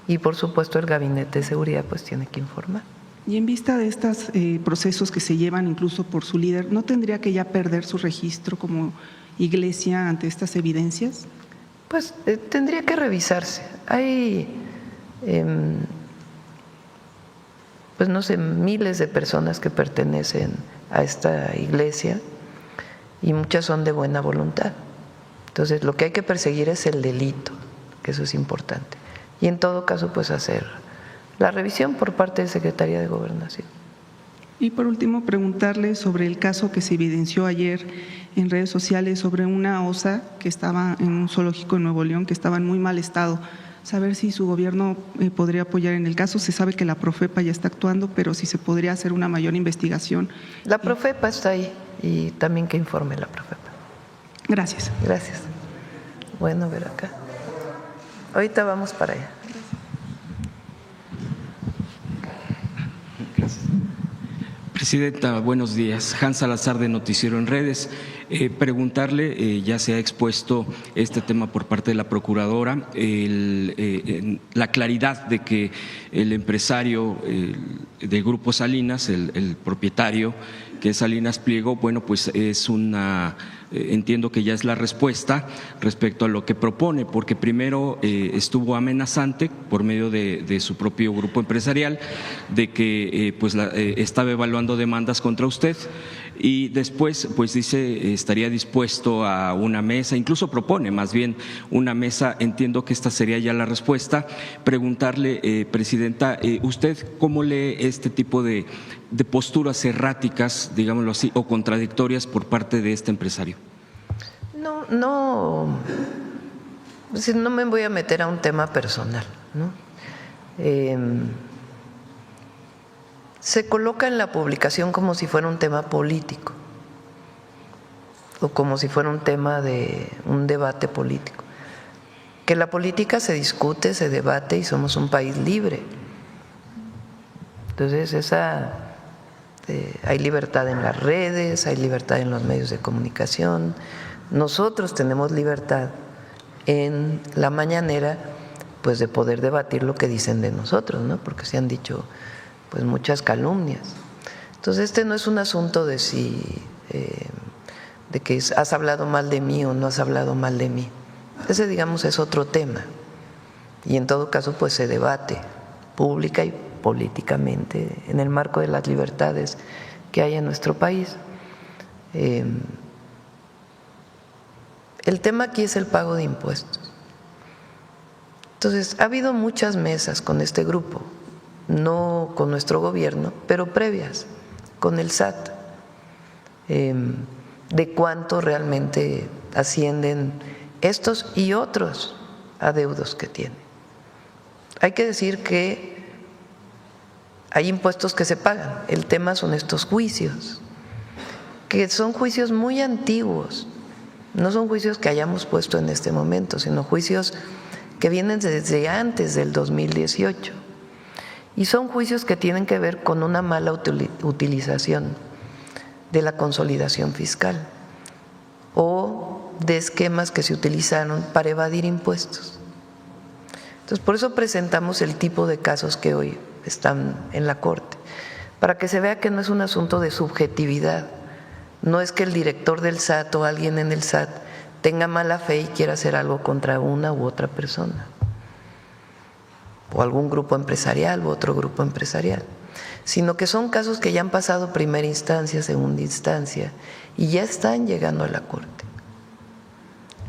y por supuesto el Gabinete de Seguridad pues tiene que informar.
Y en vista de estos procesos que se llevan incluso por su líder, ¿no tendría que ya perder su registro como iglesia ante estas evidencias?
Pues tendría que revisarse. Hay, pues no sé, miles de personas que pertenecen a esta iglesia y muchas son de buena voluntad. Entonces lo que hay que perseguir es el delito, que eso es importante. Y en todo caso pues hacer la revisión por parte de Secretaría de Gobernación.
Y por último, preguntarle sobre el caso que se evidenció ayer en redes sociales sobre una osa que estaba en un zoológico en Nuevo León, que estaba en muy mal estado. Saber si su gobierno podría apoyar en el caso. Se sabe que la Profepa ya está actuando, pero si se podría hacer una mayor investigación.
La Profepa está ahí y también que informe la Profepa.
Gracias.
Gracias. Bueno, ver acá. Ahorita vamos para allá.
Presidenta, buenos días. Hans Salazar de Noticiero en Redes. Preguntarle, ya se ha expuesto este tema por parte de la Procuradora, la claridad de que el empresario del Grupo Salinas, el propietario, que es Salinas Pliego, bueno, pues es entiendo que ya es la respuesta respecto a lo que propone, porque primero estuvo amenazante por medio de su propio grupo empresarial de que estaba evaluando demandas contra usted y después pues dice estaría dispuesto a una mesa, incluso propone más bien una mesa. Entiendo que esta sería ya la respuesta. Preguntarle, Presidenta, ¿usted cómo lee este tipo de posturas erráticas, digámoslo así, o contradictorias por parte de este empresario?
No me voy a meter a un tema personal, ¿no? Se coloca en la publicación como si fuera un tema político o como si fuera un tema de un debate político. Que la política se discute, se debate y somos un país libre. Entonces hay libertad en las redes, hay libertad en los medios de comunicación. Nosotros tenemos libertad en la mañanera pues de poder debatir lo que dicen de nosotros, ¿no? Porque se han dicho pues muchas calumnias. Entonces este no es un asunto de de que has hablado mal de mí o no has hablado mal de mí. Ese, digamos, es otro tema y en todo caso pues se debate pública y políticamente en el marco de las libertades que hay en nuestro país. El tema aquí es el pago de impuestos. Entonces ha habido muchas mesas con este grupo, no con nuestro gobierno, pero previas con el SAT, de cuánto realmente ascienden estos y otros adeudos que tienen. Hay que decir que hay impuestos que se pagan. El tema son estos juicios, que son juicios muy antiguos, no son juicios que hayamos puesto en este momento, sino juicios que vienen desde antes del 2018. Y son juicios que tienen que ver con una mala utilización de la consolidación fiscal o de esquemas que se utilizaron para evadir impuestos. Entonces, por eso presentamos el tipo de casos que hoy están en la Corte, para que se vea que no es un asunto de subjetividad, no es que el director del SAT o alguien en el SAT tenga mala fe y quiera hacer algo contra una u otra persona, o algún grupo empresarial u otro grupo empresarial, sino que son casos que ya han pasado primera instancia, segunda instancia y ya están llegando a la Corte.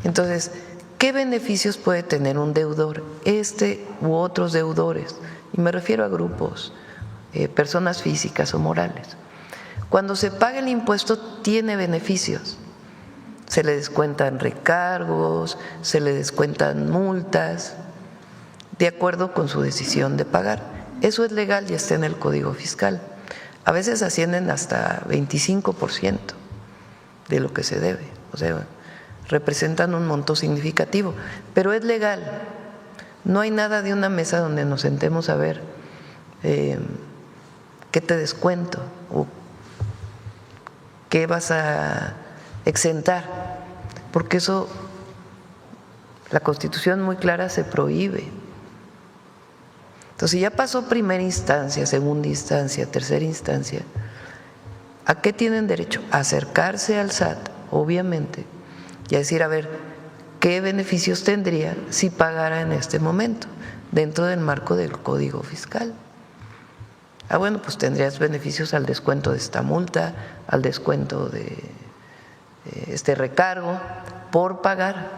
Entonces, ¿qué beneficios puede tener un deudor, este u otros deudores? Y me refiero a grupos, personas físicas o morales. Cuando se paga el impuesto tiene beneficios. Se le descuentan recargos, se le descuentan multas, de acuerdo con su decisión de pagar. Eso es legal y está en el Código Fiscal. A veces ascienden hasta 25% de lo que se debe, o sea, representan un monto significativo, pero es legal. No hay nada de una mesa donde nos sentemos a ver qué te descuento o qué vas a exentar, porque eso, la Constitución muy clara se prohíbe. Entonces, ya pasó primera instancia, segunda instancia, tercera instancia, ¿a qué tienen derecho? A acercarse al SAT, obviamente, y a decir, a ver, ¿qué beneficios tendría si pagara en este momento, dentro del marco del Código Fiscal? Ah, bueno, pues tendrías beneficios al descuento de esta multa, al descuento de este recargo, por pagar,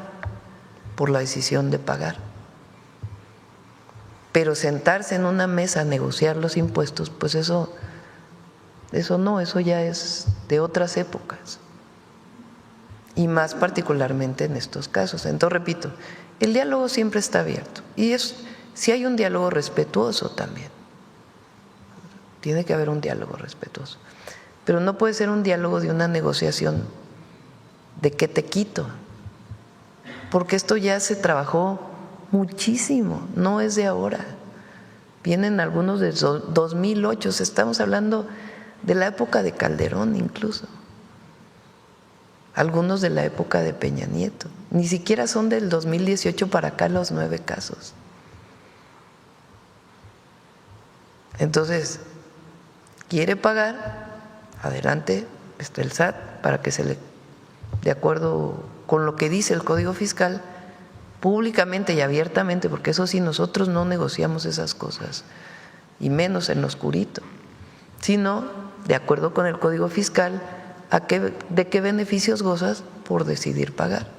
por la decisión de pagar. Pero sentarse en una mesa a negociar los impuestos, pues eso no, eso ya es de otras épocas. Y más particularmente en estos casos. Entonces, repito, el diálogo siempre está abierto. Y si hay un diálogo respetuoso también. Tiene que haber un diálogo respetuoso. Pero no puede ser un diálogo de una negociación de qué te quito. Porque esto ya se trabajó muchísimo, no es de ahora. Vienen algunos de 2008, estamos hablando de la época de Calderón incluso. Algunos de la época de Peña Nieto. Ni siquiera son del 2018 para acá los 9 casos. Entonces, quiere pagar, adelante, está el SAT para que se le, de acuerdo con lo que dice el Código Fiscal, públicamente y abiertamente, porque eso sí, nosotros no negociamos esas cosas, y menos en lo oscurito, sino de acuerdo con el Código Fiscal, ¿de qué beneficios gozas por decidir pagar?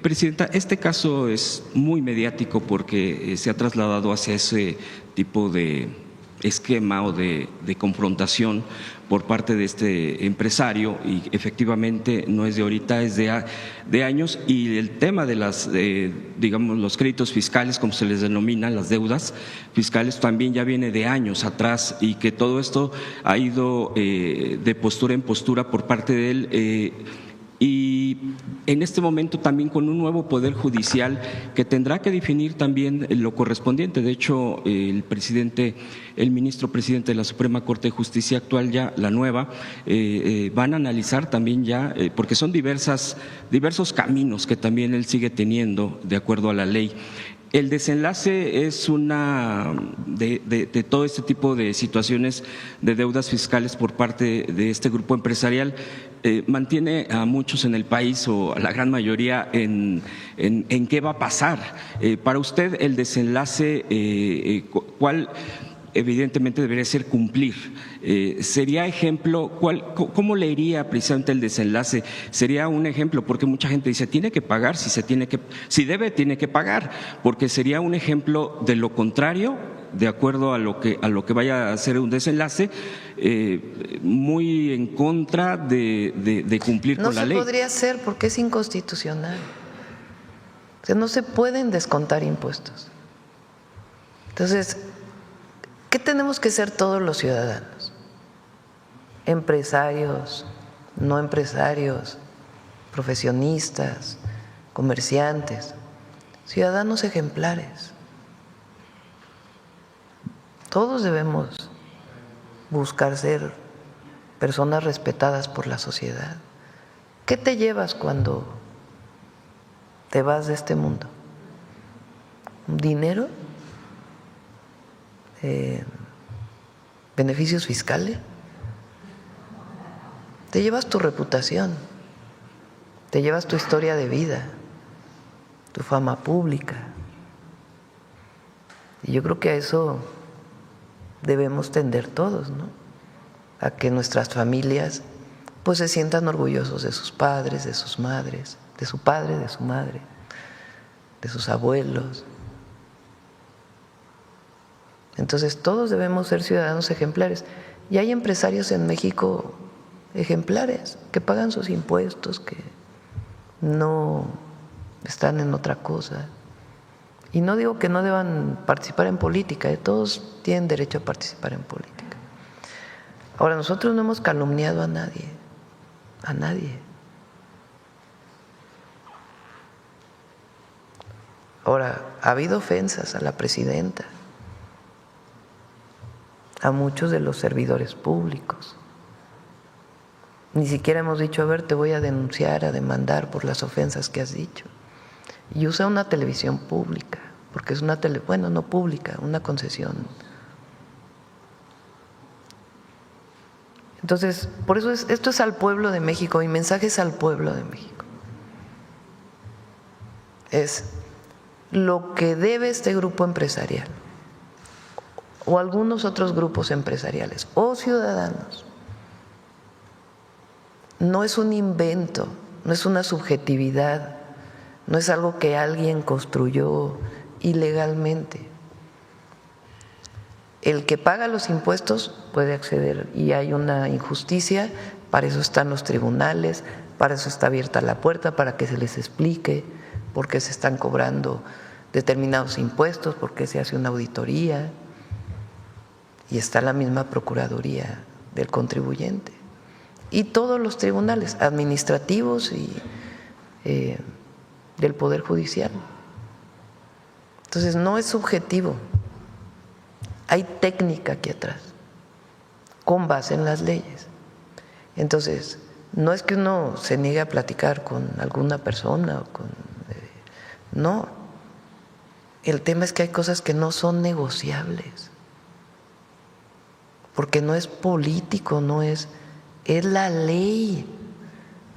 Presidenta, este caso es muy mediático porque se ha trasladado hacia ese tipo de esquema o de confrontación por parte de este empresario, y efectivamente no es de ahorita, es de años, y el tema de las, digamos, los créditos fiscales, como se les denomina, las deudas fiscales, también ya viene de años atrás, y que todo esto ha ido de postura en postura por parte de él, y en este momento también con un nuevo Poder Judicial que tendrá que definir también lo correspondiente. De hecho, el ministro presidente de la Suprema Corte de Justicia actual, ya la nueva, van a analizar también ya, porque son diversos caminos que también él sigue teniendo de acuerdo a la ley. El desenlace es de todo este tipo de situaciones de deudas fiscales por parte de este grupo empresarial. Mantiene a muchos en el país, o a la gran mayoría, en qué va a pasar. Para usted, el desenlace, ¿cuál? Evidentemente debería ser cumplir. ¿Sería ejemplo? ¿Cómo le iría precisamente el desenlace? Sería un ejemplo, porque mucha gente dice, tiene que pagar, si debe, tiene que pagar, porque sería un ejemplo de lo contrario, de acuerdo a lo que vaya a ser un desenlace, muy en contra de cumplir con la ley.
No se podría hacer porque es inconstitucional. O sea, no se pueden descontar impuestos. Entonces, ¿qué tenemos que ser todos los ciudadanos? Empresarios, no empresarios, profesionistas, comerciantes, ciudadanos ejemplares. Todos debemos buscar ser personas respetadas por la sociedad. ¿Qué te llevas cuando te vas de este mundo? ¿Dinero? ¿Beneficios fiscales? Te llevas tu reputación, te llevas tu historia de vida, tu fama pública. Y yo creo que a eso debemos tender todos, ¿no? A que nuestras familias pues se sientan orgullosos de sus padres, de sus madres, de su padre, de su madre, de sus abuelos. Entonces todos debemos ser ciudadanos ejemplares. Y hay empresarios en México ejemplares que pagan sus impuestos, que no están en otra cosa. Y no digo que no deban participar en política, todos tienen derecho a participar en política. Ahora, nosotros no hemos calumniado a nadie, a nadie. Ahora, ha habido ofensas a la presidenta, a muchos de los servidores públicos. Ni siquiera hemos dicho, a ver, te voy a denunciar, a demandar por las ofensas que has dicho. Y usa una televisión pública, porque es una bueno, no pública, una concesión. Entonces, por eso esto es al pueblo de México, mi mensaje es al pueblo de México. Es lo que debe este grupo empresarial, o algunos otros grupos empresariales, o ciudadanos. No es un invento, no es una subjetividad, no es algo que alguien construyó ilegalmente. El que paga los impuestos puede acceder y hay una injusticia, para eso están los tribunales, para eso está abierta la puerta, para que se les explique por qué se están cobrando determinados impuestos, por qué se hace una auditoría y está la misma Procuraduría del Contribuyente. Y todos los tribunales administrativos y del Poder Judicial. Entonces, no es subjetivo, hay técnica aquí atrás, con base en las leyes. Entonces, no es que uno se niegue a platicar con alguna persona, no. El tema es que hay cosas que no son negociables, porque no es político, es la ley.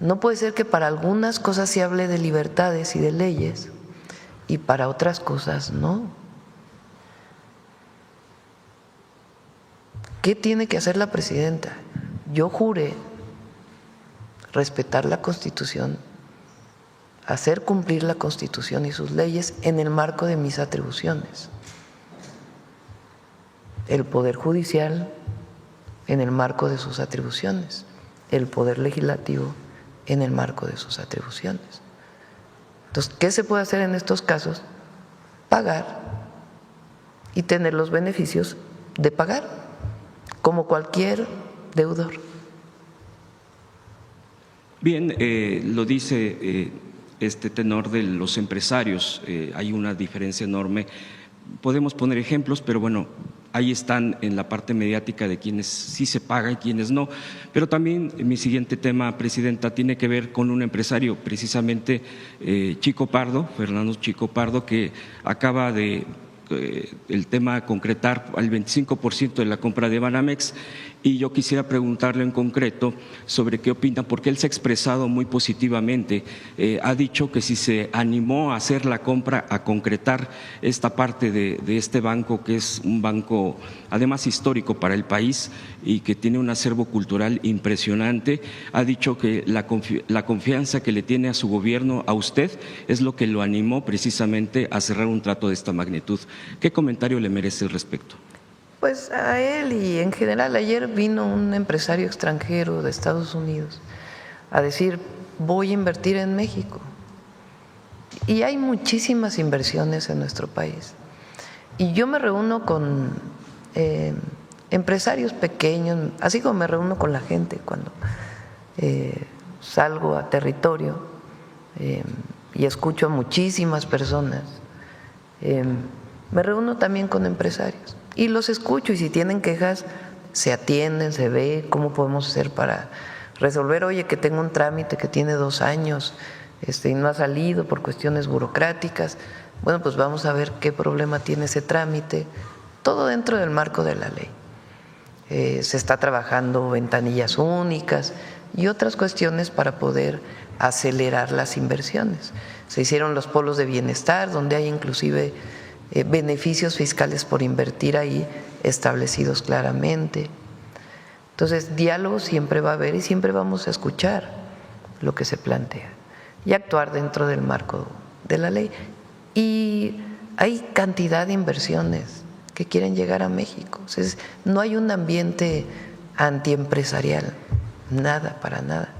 No puede ser que para algunas cosas se hable de libertades y de leyes y para otras cosas no. ¿Qué tiene que hacer la presidenta? Yo juré respetar la Constitución, hacer cumplir la Constitución y sus leyes en el marco de mis atribuciones. El Poder Judicial en el marco de sus atribuciones, el Poder Legislativo en el marco de sus atribuciones. Entonces, ¿qué se puede hacer en estos casos? Pagar y tener los beneficios de pagar, como cualquier deudor.
Bien, lo dice este tenor de los empresarios, hay una diferencia enorme. Podemos poner ejemplos, pero bueno, ahí están en la parte mediática de quienes sí se paga y quienes no. Pero también mi siguiente tema, presidenta, tiene que ver con un empresario, precisamente Chico Pardo, Fernando Chico Pardo, que acaba de el tema concretar al 25% de la compra de Banamex. Y yo quisiera preguntarle en concreto sobre qué opina, porque él se ha expresado muy positivamente. Ha dicho que si se animó a hacer la compra, a concretar esta parte de este banco, que es un banco además histórico para el país y que tiene un acervo cultural impresionante, ha dicho que la confianza que le tiene a su gobierno, a usted, es lo que lo animó precisamente a cerrar un trato de esta magnitud. ¿Qué comentario le merece al respecto?
Pues a él y en general. Ayer vino un empresario extranjero de Estados Unidos a decir, voy a invertir en México. Y hay muchísimas inversiones en nuestro país. Y yo me reúno con empresarios pequeños, así como me reúno con la gente cuando salgo a territorio y escucho a muchísimas personas. Me reúno también con empresarios. y los escucho, y si tienen quejas se atienden, se ve cómo podemos hacer para resolver. Oye, que tengo un trámite que tiene 2 años y no ha salido por cuestiones burocráticas. Bueno, pues vamos a ver qué problema tiene ese trámite, todo dentro del marco de la ley. Se está trabajando ventanillas únicas y otras cuestiones para poder acelerar las inversiones. Se hicieron los polos de bienestar, donde hay inclusive beneficios fiscales por invertir ahí establecidos claramente. Entonces, diálogo siempre va a haber y siempre vamos a escuchar lo que se plantea y actuar dentro del marco de la ley. Y hay cantidad de inversiones que quieren llegar a México. Entonces, no hay un ambiente antiempresarial, nada, para nada.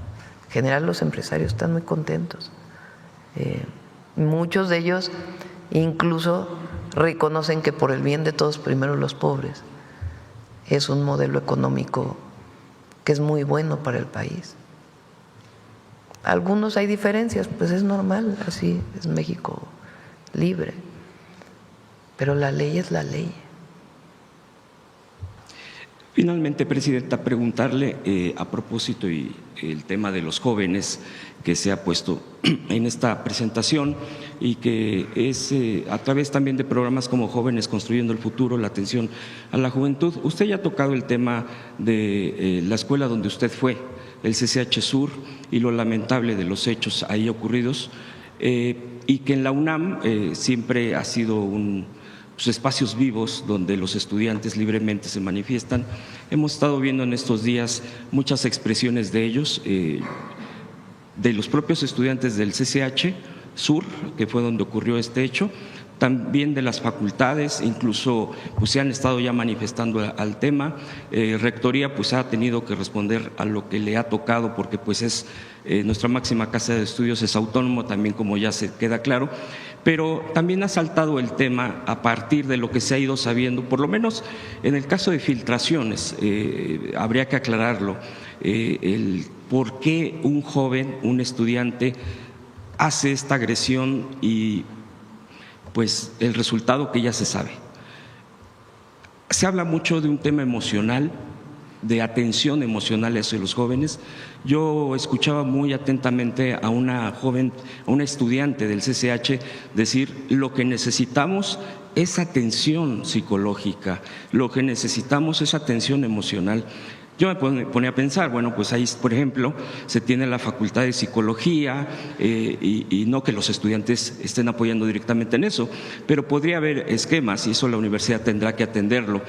En general, los empresarios están muy contentos. Muchos de ellos incluso reconocen que por el bien de todos, primero los pobres, es un modelo económico que es muy bueno para el país. Algunos hay diferencias, pues es normal, así es México libre, pero la ley es la ley.
Finalmente, Presidenta, preguntarle a propósito y el tema de los jóvenes que se ha puesto en esta presentación y que es a través también de programas como Jóvenes Construyendo el Futuro, la atención a la juventud. Usted ya ha tocado el tema de la escuela donde usted fue, el CCH Sur, y lo lamentable de los hechos ahí ocurridos, y que en la UNAM siempre ha sido espacios vivos donde los estudiantes libremente se manifiestan. Hemos estado viendo en estos días muchas expresiones de ellos, de los propios estudiantes del CCH Sur, que fue donde ocurrió este hecho, también de las facultades, incluso pues se han estado ya manifestando al tema. Rectoría pues ha tenido que responder a lo que le ha tocado, porque pues es nuestra máxima casa de estudios, es autónomo también, como ya se queda claro. Pero también ha saltado el tema a partir de lo que se ha ido sabiendo, por lo menos en el caso de filtraciones, habría que aclararlo, el por qué un joven, un estudiante, hace esta agresión y pues el resultado que ya se sabe. Se habla mucho de un tema emocional, de atención emocional hacia los jóvenes. Yo escuchaba muy atentamente a una joven, a una estudiante del CCH decir: lo que necesitamos es atención psicológica, lo que necesitamos es atención emocional. Yo me ponía a pensar, bueno, pues ahí, por ejemplo, se tiene la Facultad de Psicología y no que los estudiantes estén apoyando directamente en eso, pero podría haber esquemas y eso la universidad tendrá que atenderlo.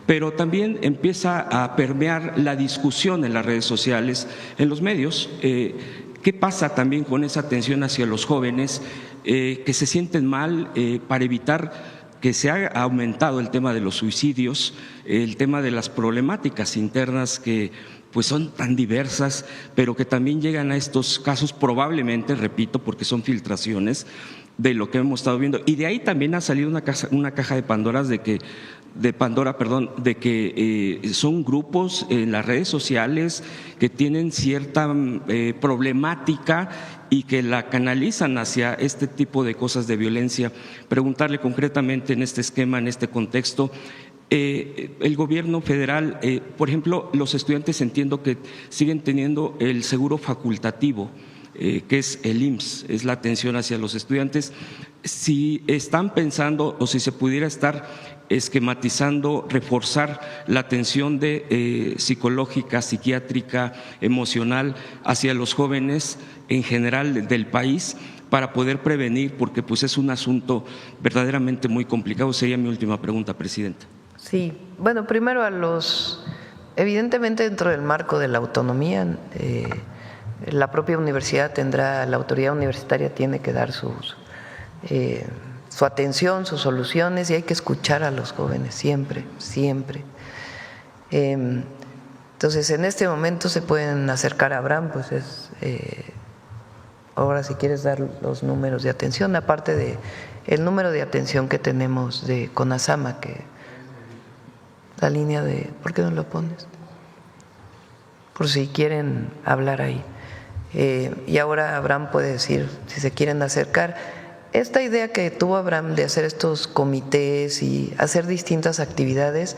Pero también empieza a permear la discusión en las redes sociales, en los medios. ¿Qué pasa también con esa atención hacia los jóvenes que se sienten mal para evitar que se ha aumentado el tema de los suicidios, el tema de las problemáticas internas que pues son tan diversas, pero que también llegan a estos casos probablemente, repito, porque son filtraciones de lo que hemos estado viendo? Y de ahí también ha salido una caja de Pandora de que son grupos en las redes sociales que tienen cierta problemática y que la canalizan hacia este tipo de cosas de violencia. Preguntarle concretamente en este esquema, en este contexto, el gobierno federal, por ejemplo, los estudiantes entiendo que siguen teniendo el seguro facultativo, que es el IMSS, es la atención hacia los estudiantes. Si están pensando o si se pudiera estar esquematizando, reforzar la atención psicológica, psiquiátrica, emocional hacia los jóvenes en general del país para poder prevenir, porque pues es un asunto verdaderamente muy complicado. Sería mi última pregunta, Presidenta.
Sí, bueno, primero evidentemente dentro del marco de la autonomía, la propia universidad tendrá, la autoridad universitaria tiene que dar su atención, sus soluciones, y hay que escuchar a los jóvenes siempre, siempre. Entonces, en este momento se pueden acercar a Abraham, pues ahora si quieres dar los números de atención, aparte de el número de atención que tenemos de CONASAMA, que la línea de, ¿por qué no lo pones? Por si quieren hablar ahí. Y ahora Abraham puede decir si se quieren acercar. esta idea que tuvo Abraham de hacer estos comités y hacer distintas actividades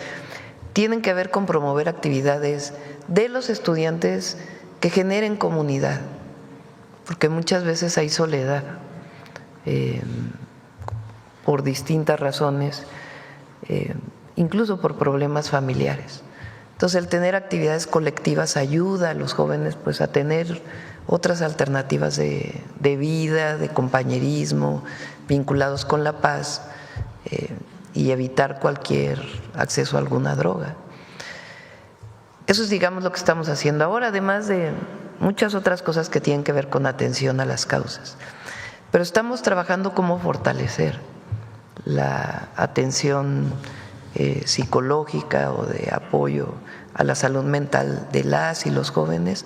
tienen que ver con promover actividades de los estudiantes que generen comunidad, porque muchas veces hay soledad por distintas razones, incluso por problemas familiares. Entonces, el tener actividades colectivas ayuda a los jóvenes pues, a tener otras alternativas de vida, de compañerismo, vinculados con la paz y evitar cualquier acceso a alguna droga. Eso es, digamos, lo que estamos haciendo ahora, además de muchas otras cosas que tienen que ver con atención a las causas. Pero estamos trabajando cómo fortalecer la atención psicológica o de apoyo a la salud mental de las y los jóvenes,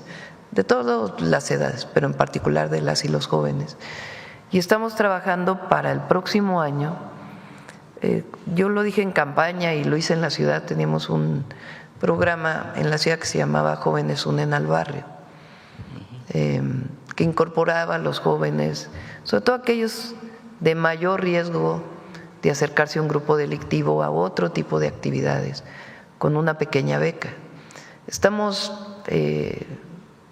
de todas las edades, pero en particular de las y los jóvenes. Y estamos trabajando para el próximo año, yo lo dije en campaña y lo hice en la ciudad, teníamos un programa en la ciudad que se llamaba Jóvenes Unen al Barrio, que incorporaba a los jóvenes, sobre todo aquellos de mayor riesgo de acercarse a un grupo delictivo o a otro tipo de actividades, con una pequeña beca. Estamos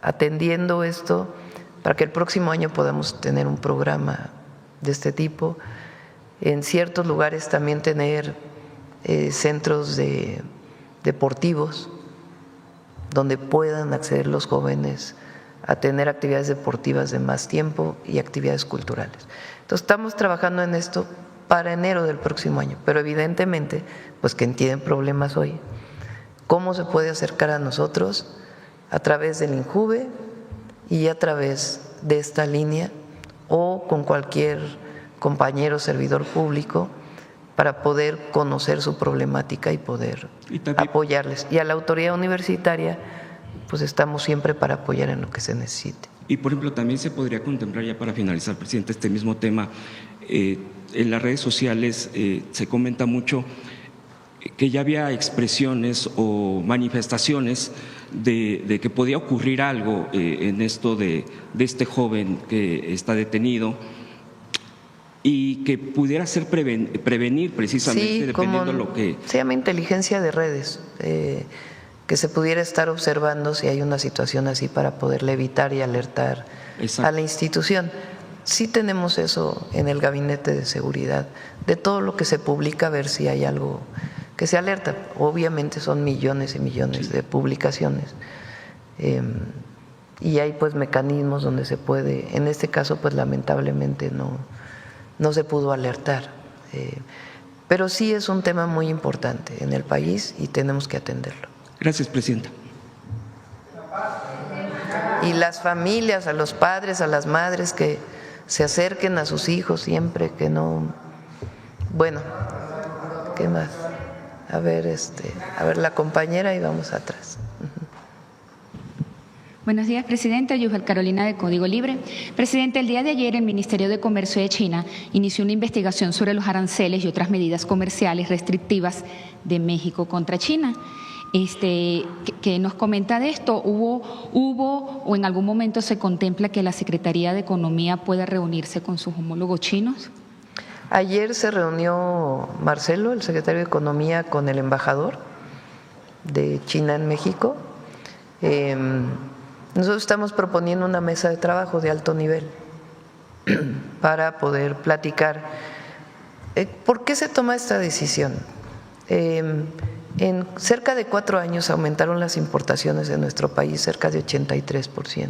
atendiendo esto para que el próximo año podamos tener un programa de este tipo. En ciertos lugares también tener centros deportivos donde puedan acceder los jóvenes a tener actividades deportivas de más tiempo y actividades culturales. Entonces, estamos trabajando en esto para enero del próximo año, pero evidentemente, pues quien tiene problemas hoy, ¿cómo se puede acercar a nosotros? A través del INJUVE y a través de esta línea o con cualquier compañero servidor público para poder conocer su problemática y poder apoyarles. Y a la autoridad universitaria, pues estamos siempre para apoyar en lo que se necesite.
Y, por ejemplo, también se podría contemplar, ya para finalizar, presidente, este mismo tema, en las redes sociales se comenta mucho que ya había expresiones o manifestaciones de que podía ocurrir algo en esto de este joven que está detenido y que pudiera ser prevenir precisamente,
sí,
dependiendo lo que…
Se llama inteligencia de redes, que se pudiera estar observando si hay una situación así para poderle evitar y alertar a la institución. Sí tenemos eso en el Gabinete de Seguridad, de todo lo que se publica, ver si hay algo que se alerta. Obviamente son millones y millones de publicaciones y hay pues mecanismos donde se puede, en este caso pues lamentablemente no se pudo alertar, pero sí es un tema muy importante en el país y tenemos que atenderlo.
Gracias, presidenta.
Y las familias, a los padres, a las madres que se acerquen a sus hijos siempre, que no… Bueno, ¿qué más? A ver, la compañera y vamos atrás.
Buenos días, Presidenta. Yujel Carolina, de Código Libre. Presidente, el día de ayer el Ministerio de Comercio de China inició una investigación sobre los aranceles y otras medidas comerciales restrictivas de México contra China. ¿Qué nos comenta de esto? ¿Hubo o en algún momento se contempla que la Secretaría de Economía pueda reunirse con sus homólogos chinos?
Ayer se reunió Marcelo, el secretario de Economía, con el embajador de China en México. Nosotros estamos proponiendo una mesa de trabajo de alto nivel para poder platicar. ¿Por qué se toma esta decisión? En cerca de 4 años aumentaron las importaciones de nuestro país cerca de 83%.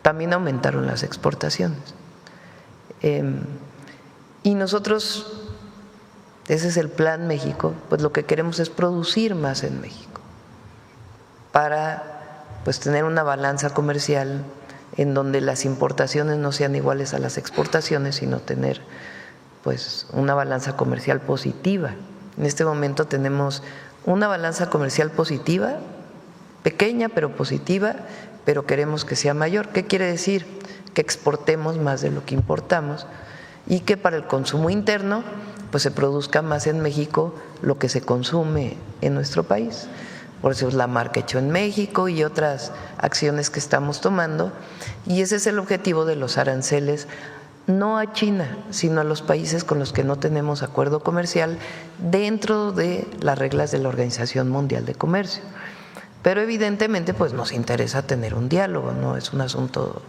También aumentaron las exportaciones. Y nosotros, ese es el Plan México, pues lo que queremos es producir más en México para pues tener una balanza comercial en donde las importaciones no sean iguales a las exportaciones, sino tener pues una balanza comercial positiva. En este momento tenemos una balanza comercial positiva, pequeña pero positiva, pero queremos que sea mayor. ¿Qué quiere decir? Que exportemos más de lo que importamos y que para el consumo interno pues se produzca más en México lo que se consume en nuestro país. Por eso es la marca Hecho en México y otras acciones que estamos tomando, y ese es el objetivo de los aranceles no a China, sino a los países con los que no tenemos acuerdo comercial dentro de las reglas de la Organización Mundial de Comercio. Pero evidentemente pues nos interesa tener un diálogo, no es un asunto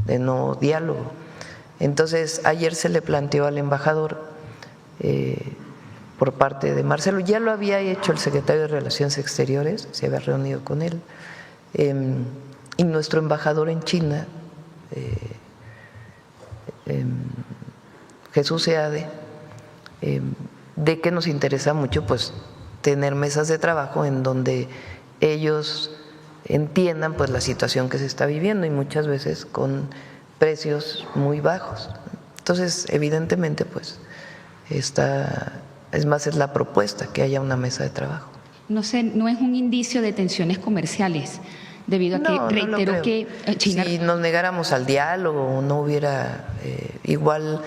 de no diálogo. Entonces ayer se le planteó al embajador por parte de Marcelo, ya lo había hecho el secretario de Relaciones Exteriores, se había reunido con él, y nuestro embajador en China, Jesús Seade, de que nos interesa mucho pues tener mesas de trabajo en donde ellos entiendan pues la situación que se está viviendo y muchas veces con precios muy bajos. Entonces, evidentemente, pues es la propuesta que haya una mesa de trabajo.
No sé, no es un indicio de tensiones comerciales, debido a que reitero que China…
Si nos negáramos al diálogo, no hubiera igual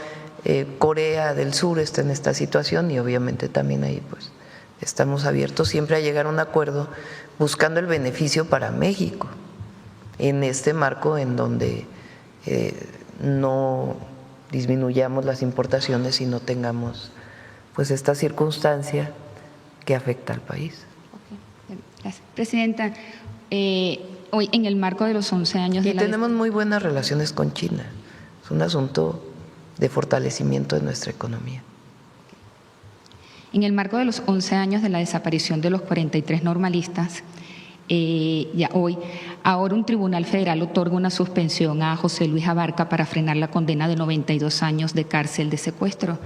Corea del Sur está en esta situación y obviamente también ahí pues estamos abiertos siempre a llegar a un acuerdo buscando el beneficio para México en este marco en donde no disminuyamos las importaciones y no tengamos pues esta circunstancia que afecta al país.
Gracias. Presidenta, hoy en el marco de los 11 años de
y tenemos muy buenas relaciones con China, es un asunto de fortalecimiento de nuestra economía.
En el marco de los 11 años de la desaparición de los 43 normalistas, ahora un tribunal federal otorga una suspensión a José Luis Abarca para frenar la condena de 92 años de cárcel de secuestro.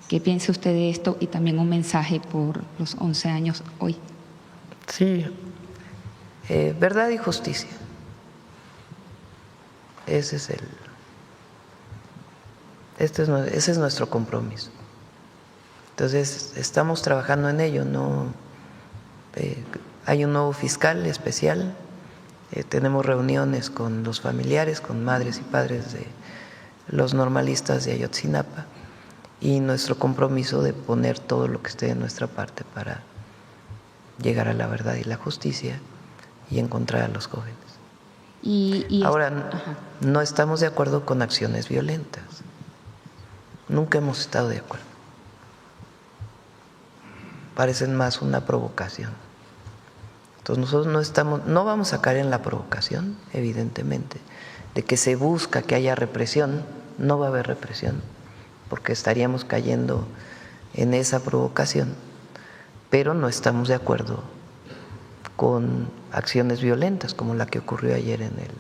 ¿Qué piensa usted de esto? Y también un mensaje por los 11 años hoy.
Sí, verdad y justicia. Ese es nuestro compromiso. Entonces, estamos trabajando en ello. Hay un nuevo fiscal especial, tenemos reuniones con los familiares, con madres y padres de los normalistas de Ayotzinapa y nuestro compromiso de poner todo lo que esté de nuestra parte para llegar a la verdad y la justicia y encontrar a los jóvenes. Ahora, no estamos de acuerdo con acciones violentas. Nunca hemos estado de acuerdo. Parecen más una provocación. Entonces nosotros no vamos a caer en la provocación, evidentemente, de que se busca que haya represión. No va a haber represión, porque estaríamos cayendo en esa provocación, pero no estamos de acuerdo con acciones violentas como la que ocurrió ayer en el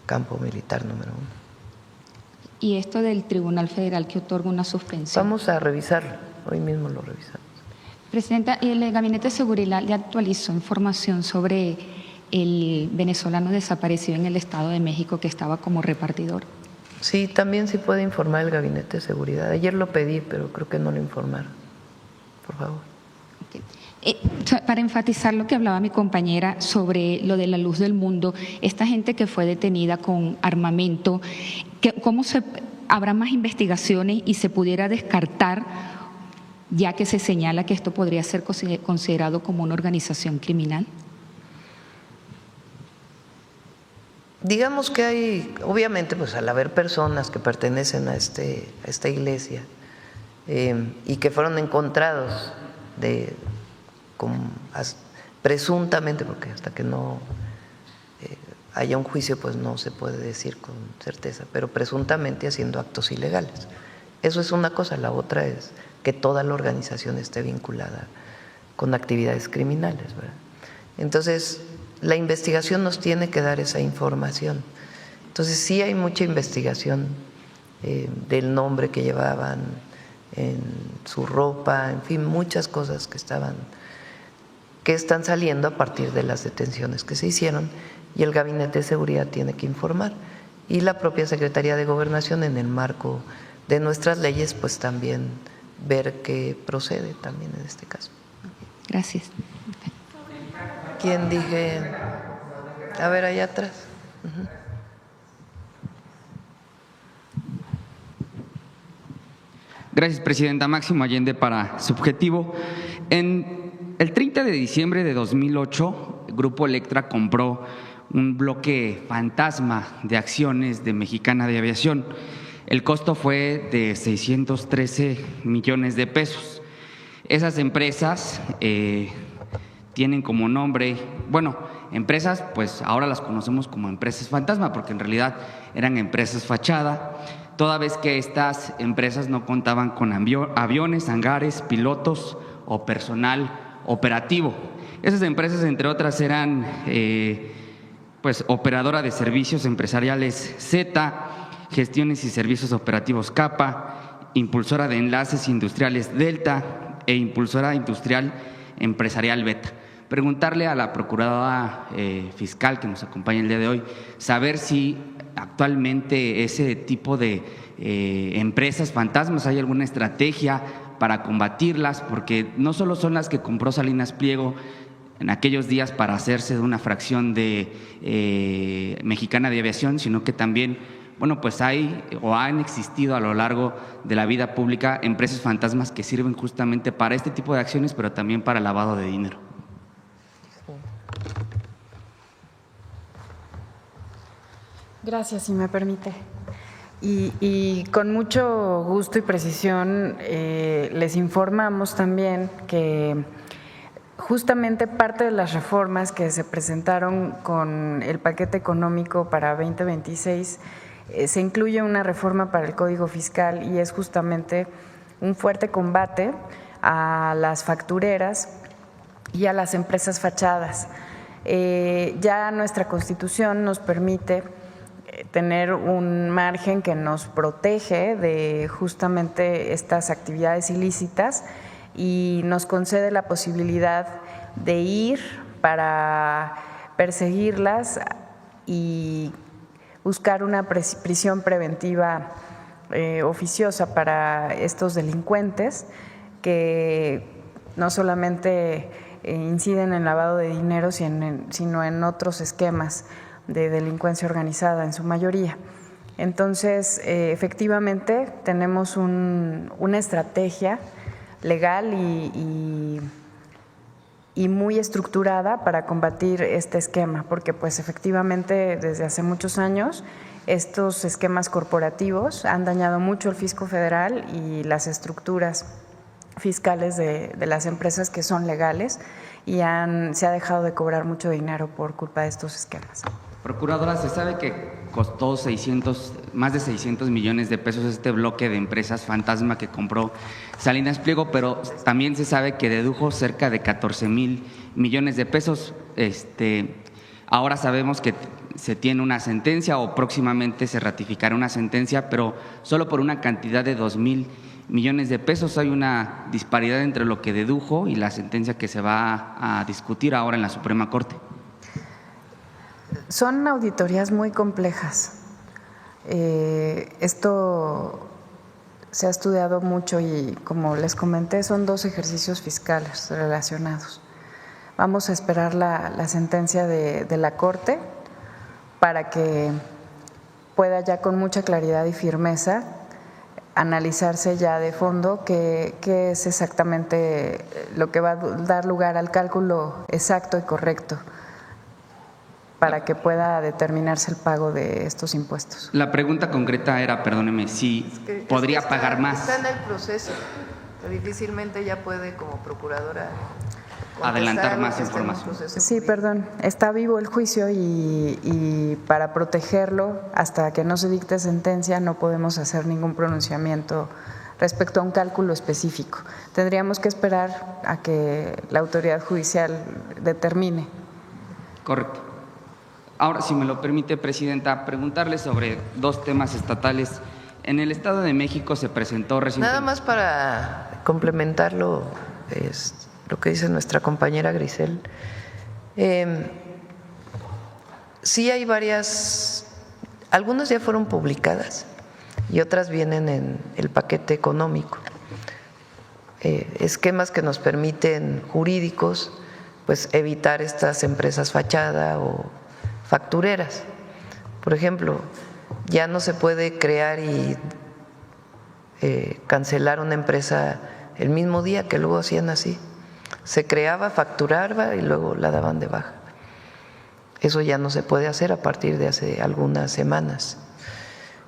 campo militar número 1.
¿Y esto del Tribunal Federal que otorga una suspensión?
Vamos a revisarlo, hoy mismo lo revisamos.
Presidenta, el Gabinete de Seguridad ya actualizó información sobre el venezolano desaparecido en el Estado de México que estaba como repartidor.
Sí, también sí puede informar el Gabinete de Seguridad. Ayer lo pedí, pero creo que no lo informaron. Por favor.
Para enfatizar lo que hablaba mi compañera sobre lo de la luz del mundo, esta gente que fue detenida con armamento, ¿habrá más investigaciones y se pudiera descartar, ya que se señala que esto podría ser considerado como una organización criminal?
Digamos que hay, obviamente, pues al haber personas que pertenecen a esta iglesia y que fueron encontrados presuntamente, porque hasta que no haya un juicio pues no se puede decir con certeza, pero presuntamente haciendo actos ilegales. Eso es una cosa, la otra es que toda la organización esté vinculada con actividades criminales, ¿verdad? Entonces, la investigación nos tiene que dar esa información. Entonces, sí hay mucha investigación del nombre que llevaban, en su ropa, en fin, muchas cosas que están saliendo a partir de las detenciones que se hicieron y el Gabinete de Seguridad tiene que informar. Y la propia Secretaría de Gobernación, en el marco de nuestras leyes, pues también ver qué procede también en este caso.
Gracias.
¿Quién dije? A ver, allá atrás.
Gracias, Presidenta. Máximo Allende para Subjetivo. En el 30 de diciembre de 2008, el Grupo Electra compró un bloque fantasma de acciones de Mexicana de Aviación. El costo fue de 613 millones de pesos. Esas empresas tienen como nombre, bueno, empresas, pues ahora las conocemos como empresas fantasma, porque en realidad eran empresas fachada, toda vez que estas empresas no contaban con aviones, hangares, pilotos o personal operativo. Esas empresas, entre otras, eran pues operadora de servicios empresariales Z, gestiones y servicios operativos Capa, impulsora de enlaces industriales Delta e impulsora industrial empresarial Beta. Preguntarle a la procuradora fiscal que nos acompaña el día de hoy, saber si actualmente ese tipo de empresas fantasmas, ¿hay alguna estrategia para combatirlas? Porque no solo son las que compró Salinas Pliego en aquellos días para hacerse de una fracción de Mexicana de Aviación, sino que también, bueno, pues hay o han existido a lo largo de la vida pública empresas fantasmas que sirven justamente para este tipo de acciones, pero también para lavado de dinero.
Gracias, si me permite. Y con mucho gusto y precisión les informamos también que justamente parte de las reformas que se presentaron con el paquete económico para 2026 se incluye una reforma para el Código Fiscal y es justamente un fuerte combate a las factureras y a las empresas fachadas. Ya nuestra Constitución nos permite tener un margen que nos protege de justamente estas actividades ilícitas y nos concede la posibilidad de ir para perseguirlas y buscar una prisión preventiva oficiosa para estos delincuentes que no solamente inciden en lavado de dinero, sino en otros esquemas de delincuencia organizada en su mayoría. Entonces, efectivamente, tenemos una estrategia legal y muy estructurada para combatir este esquema, porque pues efectivamente desde hace muchos años estos esquemas corporativos han dañado mucho el fisco federal y las estructuras fiscales de las empresas que son legales y se ha dejado de cobrar mucho dinero por culpa de estos esquemas.
Procuradora, se sabe que costó más de 600 millones de pesos este bloque de empresas fantasma que compró Salinas Pliego, pero también se sabe que dedujo cerca de 14,000 millones de pesos. Ahora sabemos que se tiene una sentencia o próximamente se ratificará una sentencia, pero solo por una cantidad de 2,000 millones de pesos. Hay una disparidad entre lo que dedujo y la sentencia que se va a discutir ahora en la Suprema Corte.
Son auditorías muy complejas. Esto se ha estudiado mucho y, como les comenté, son 2 ejercicios fiscales relacionados. Vamos a esperar la sentencia de la Corte para que pueda ya con mucha claridad y firmeza analizarse ya de fondo qué es exactamente lo que va a dar lugar al cálculo exacto y correcto para que pueda determinarse el pago de estos impuestos.
La pregunta concreta era, perdóneme, si podría pagar más.
Está en el proceso, difícilmente ya puede como procuradora
adelantar más información.
Sí, perdón, está vivo el juicio y para protegerlo, hasta que no se dicte sentencia, no podemos hacer ningún pronunciamiento respecto a un cálculo específico. Tendríamos que esperar a que la autoridad judicial determine.
Correcto. Ahora, si me lo permite, Presidenta, preguntarle sobre 2 temas estatales. En el Estado de México se presentó recientemente…
Nada más para complementarlo, lo que dice nuestra compañera Grisel. Sí hay varias, algunas ya fueron publicadas y otras vienen en el paquete económico. Esquemas que nos permiten jurídicos pues evitar estas empresas fachada o factureras. Por ejemplo, ya no se puede crear y cancelar una empresa el mismo día, que luego hacían así. Se creaba, facturaba y luego la daban de baja. Eso ya no se puede hacer a partir de hace algunas semanas.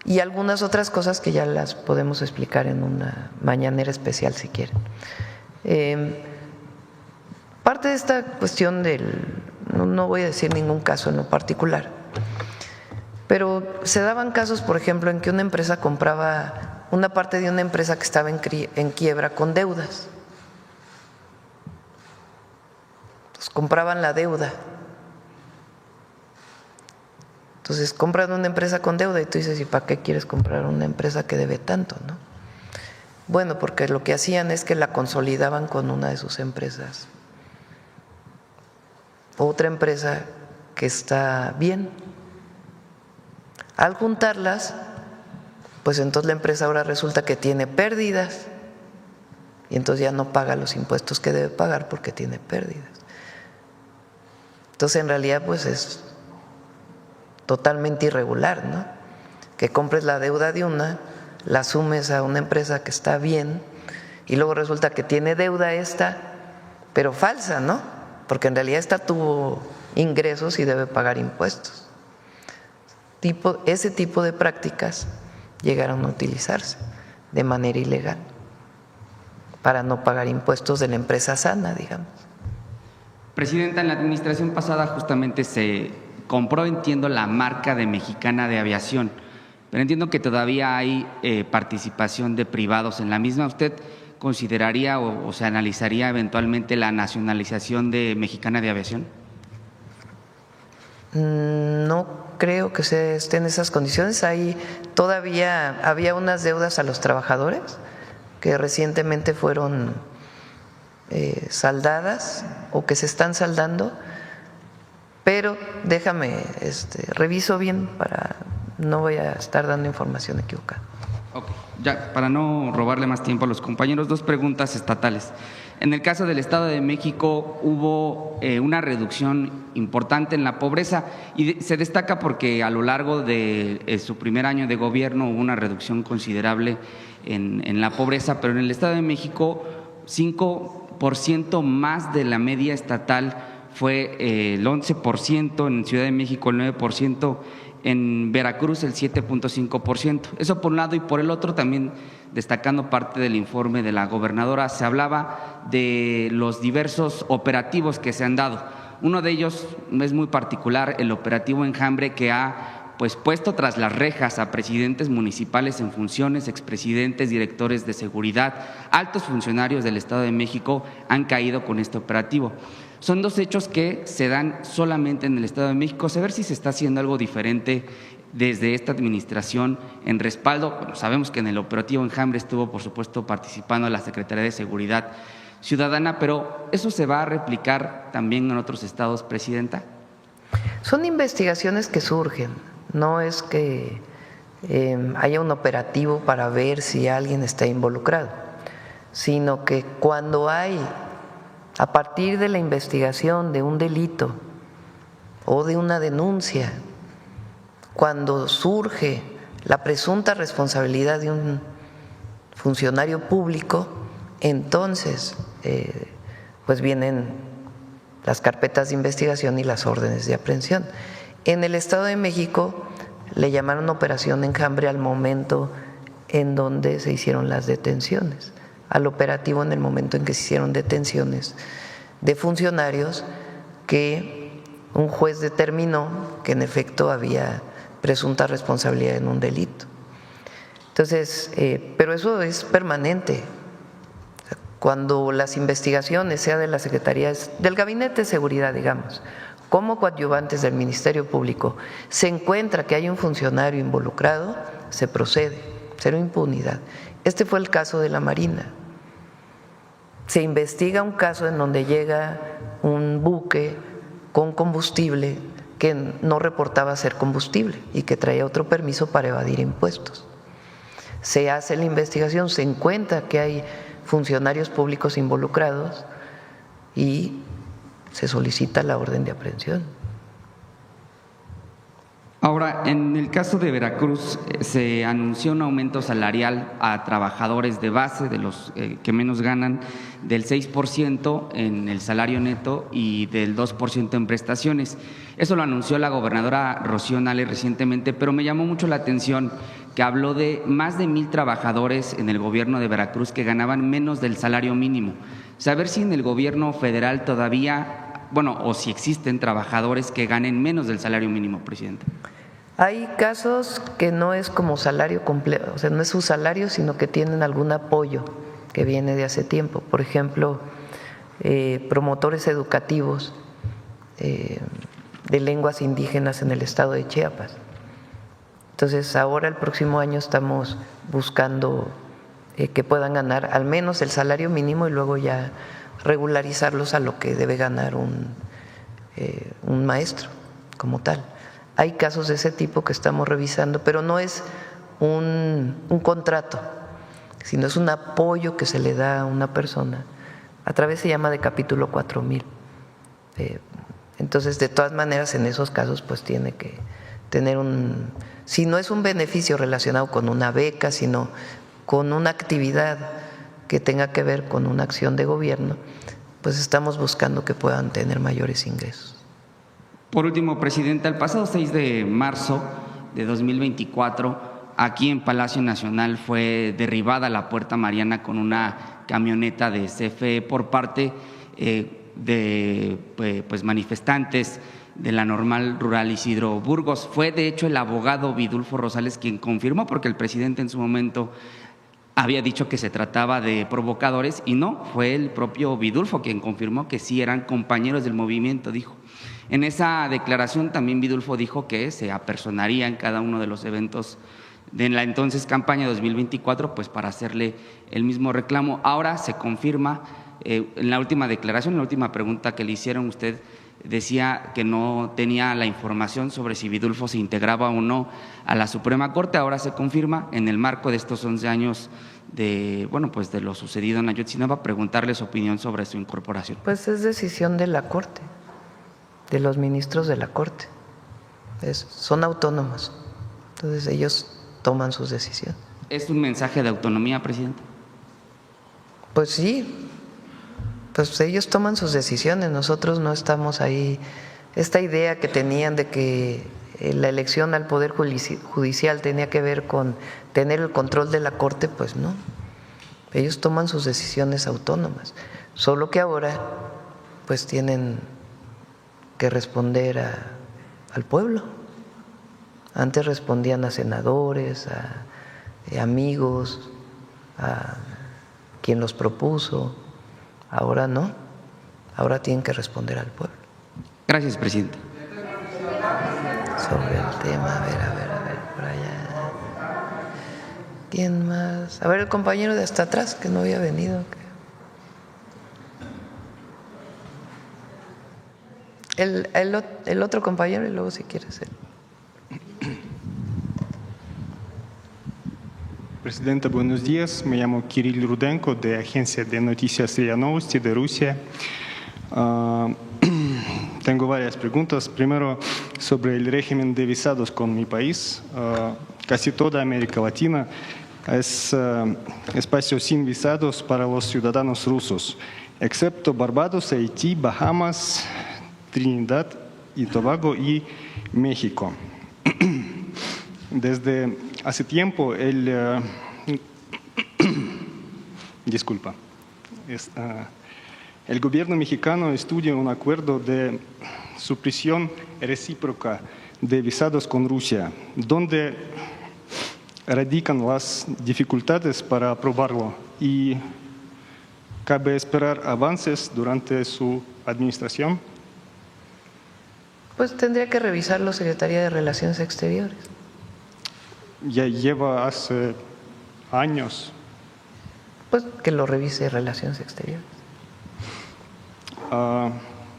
y algunas otras cosas que ya las podemos explicar en una mañanera especial si quieren. Parte de esta cuestión no voy a decir ningún caso en lo particular, pero se daban casos, por ejemplo, en que una empresa compraba una parte de una empresa que estaba en quiebra con deudas. Entonces compraban la deuda. Entonces compran una empresa con deuda y tú dices, ¿y para qué quieres comprar una empresa que debe tanto, no? Bueno, porque lo que hacían es que la consolidaban con una de sus empresas. Otra empresa que está bien. Al juntarlas, pues entonces la empresa ahora resulta que tiene pérdidas y entonces ya no paga los impuestos que debe pagar porque tiene pérdidas. Entonces en realidad pues es totalmente irregular, ¿no? Que compres la deuda de una, la sumes a una empresa que está bien y luego resulta que tiene deuda esta, pero falsa, ¿no? Porque en realidad esta tuvo ingresos y debe pagar impuestos. Ese tipo de prácticas llegaron a utilizarse de manera ilegal para no pagar impuestos de la empresa sana, digamos.
Presidenta, en la administración pasada justamente se compró, entiendo, la marca de Mexicana de Aviación, pero entiendo que todavía hay participación de privados en la misma. ¿Usted consideraría o se analizaría eventualmente la nacionalización de Mexicana de Aviación?
No creo que se esté en esas condiciones. Ahí todavía había unas deudas a los trabajadores que recientemente fueron saldadas o que se están saldando, pero déjame, reviso bien no voy a estar dando información equivocada.
Okay. Ya, para no robarle más tiempo a los compañeros, 2 preguntas estatales. En el caso del Estado de México hubo una reducción importante en la pobreza y se destaca porque a lo largo de su primer año de gobierno hubo una reducción considerable en la pobreza, pero en el Estado de México 5% más de la media estatal fue el 11%, en Ciudad de México el 9%, en Veracruz el 7.5%. Eso por un lado, y por el otro también, destacando parte del informe de la gobernadora, se hablaba de los diversos operativos que se han dado. Uno de ellos es muy particular, el operativo Enjambre, que ha puesto tras las rejas a presidentes municipales en funciones, expresidentes, directores de seguridad, altos funcionarios del Estado de México han caído con este operativo. Son 2 hechos que se dan solamente en el Estado de México. Saber si se está haciendo algo diferente desde esta administración en respaldo. Bueno, sabemos que en el operativo Enjambre estuvo, por supuesto, participando la Secretaría de Seguridad Ciudadana, pero ¿eso se va a replicar también en otros estados, Presidenta?
Son investigaciones que surgen, no es que haya un operativo para ver si alguien está involucrado, sino que cuando hay, a partir de la investigación de un delito o de una denuncia, cuando surge la presunta responsabilidad de un funcionario público, entonces pues vienen las carpetas de investigación y las órdenes de aprehensión. En el Estado de México le llamaron Operación Enjambre al momento en donde se hicieron las detenciones, al operativo en el momento en que se hicieron detenciones de funcionarios que un juez determinó que en efecto había presunta responsabilidad en un delito. Entonces, pero eso es permanente. Cuando las investigaciones, sea de la Secretaría, del Gabinete de Seguridad, digamos, como coadyuvantes del Ministerio Público, se encuentra que hay un funcionario involucrado, se procede, cero impunidad. Este fue el caso de la Marina. Se investiga un caso en donde llega un buque con combustible que no reportaba ser combustible y que traía otro permiso para evadir impuestos. Se hace la investigación, se encuentra que hay funcionarios públicos involucrados y se solicita la orden de aprehensión.
Ahora, en el caso de Veracruz, se anunció un aumento salarial a trabajadores de base, de los que menos ganan, del 6% en el salario neto y del 2% en prestaciones. Eso lo anunció la gobernadora Rocío Nale recientemente, pero me llamó mucho la atención que habló de más de 1,000 trabajadores en el gobierno de Veracruz que ganaban menos del salario mínimo. Saber si en el gobierno federal todavía, o si existen trabajadores que ganen menos del salario mínimo, presidente.
Hay casos que no es como salario completo, o sea, no es su salario, sino que tienen algún apoyo que viene de hace tiempo. Por ejemplo, promotores educativos de lenguas indígenas en el estado de Chiapas. Entonces, ahora el próximo año estamos buscando que puedan ganar al menos el salario mínimo y luego ya regularizarlos a lo que debe ganar un maestro como tal. Hay casos de ese tipo que estamos revisando, pero no es un contrato, sino es un apoyo que se le da a una persona. A través se llama de capítulo 4000. Entonces, de todas maneras, en esos casos, pues tiene que tener si no es un beneficio relacionado con una beca, sino con una actividad que tenga que ver con una acción de gobierno, pues estamos buscando que puedan tener mayores ingresos.
Por último, presidenta, el pasado 6 de marzo de 2024, aquí en Palacio Nacional fue derribada la Puerta Mariana con una camioneta de CFE por parte de manifestantes de la Normal Rural Isidro Burgos. Fue de hecho el abogado Vidulfo Rosales quien confirmó, porque el presidente en su momento había dicho que se trataba de provocadores y no, fue el propio Vidulfo quien confirmó que sí eran compañeros del movimiento, dijo. En esa declaración también Vidulfo dijo que se apersonaría en cada uno de los eventos de la entonces campaña 2024, pues para hacerle el mismo reclamo. Ahora se confirma, en la última declaración, en la última pregunta que le hicieron, usted decía que no tenía la información sobre si Vidulfo se integraba o no a la Suprema Corte. Ahora se confirma en el marco de estos 11 años de lo sucedido en Ayotzinapa, preguntarle su opinión sobre su incorporación.
Pues es decisión de la Corte, de los ministros de la Corte. Son autónomos, entonces ellos toman sus decisiones.
¿Es un mensaje de autonomía, presidente?
Pues sí, pues ellos toman sus decisiones, nosotros no estamos ahí. Esta idea que tenían de que la elección al Poder Judicial tenía que ver con tener el control de la Corte, pues no. Ellos toman sus decisiones autónomas, solo que ahora pues tienen que responder al pueblo. Antes respondían a senadores, a amigos, a quien los propuso. Ahora no, ahora tienen que responder al pueblo.
Gracias, presidente.
Sobre el tema, a ver, por allá. ¿Quién más? A ver, el compañero de hasta atrás que no había venido. El otro compañero y luego si quieres él.
Presidenta, buenos días. Me llamo Kirill Rudenko de Agencia de Noticias RIA Novosti de Rusia. Tengo varias preguntas. Primero, sobre el régimen de visados con mi país. Casi toda América Latina es espacio sin visados para los ciudadanos rusos, excepto Barbados, Haití, Bahamas, Trinidad y Tobago y México. Desde hace tiempo el gobierno mexicano estudia un acuerdo de supresión recíproca de visados con Rusia, donde radican las dificultades para aprobarlo y cabe esperar avances durante su administración.
Pues tendría que revisarlo Secretaría de Relaciones Exteriores.
Ya lleva hace años.
Pues que lo revise Relaciones Exteriores.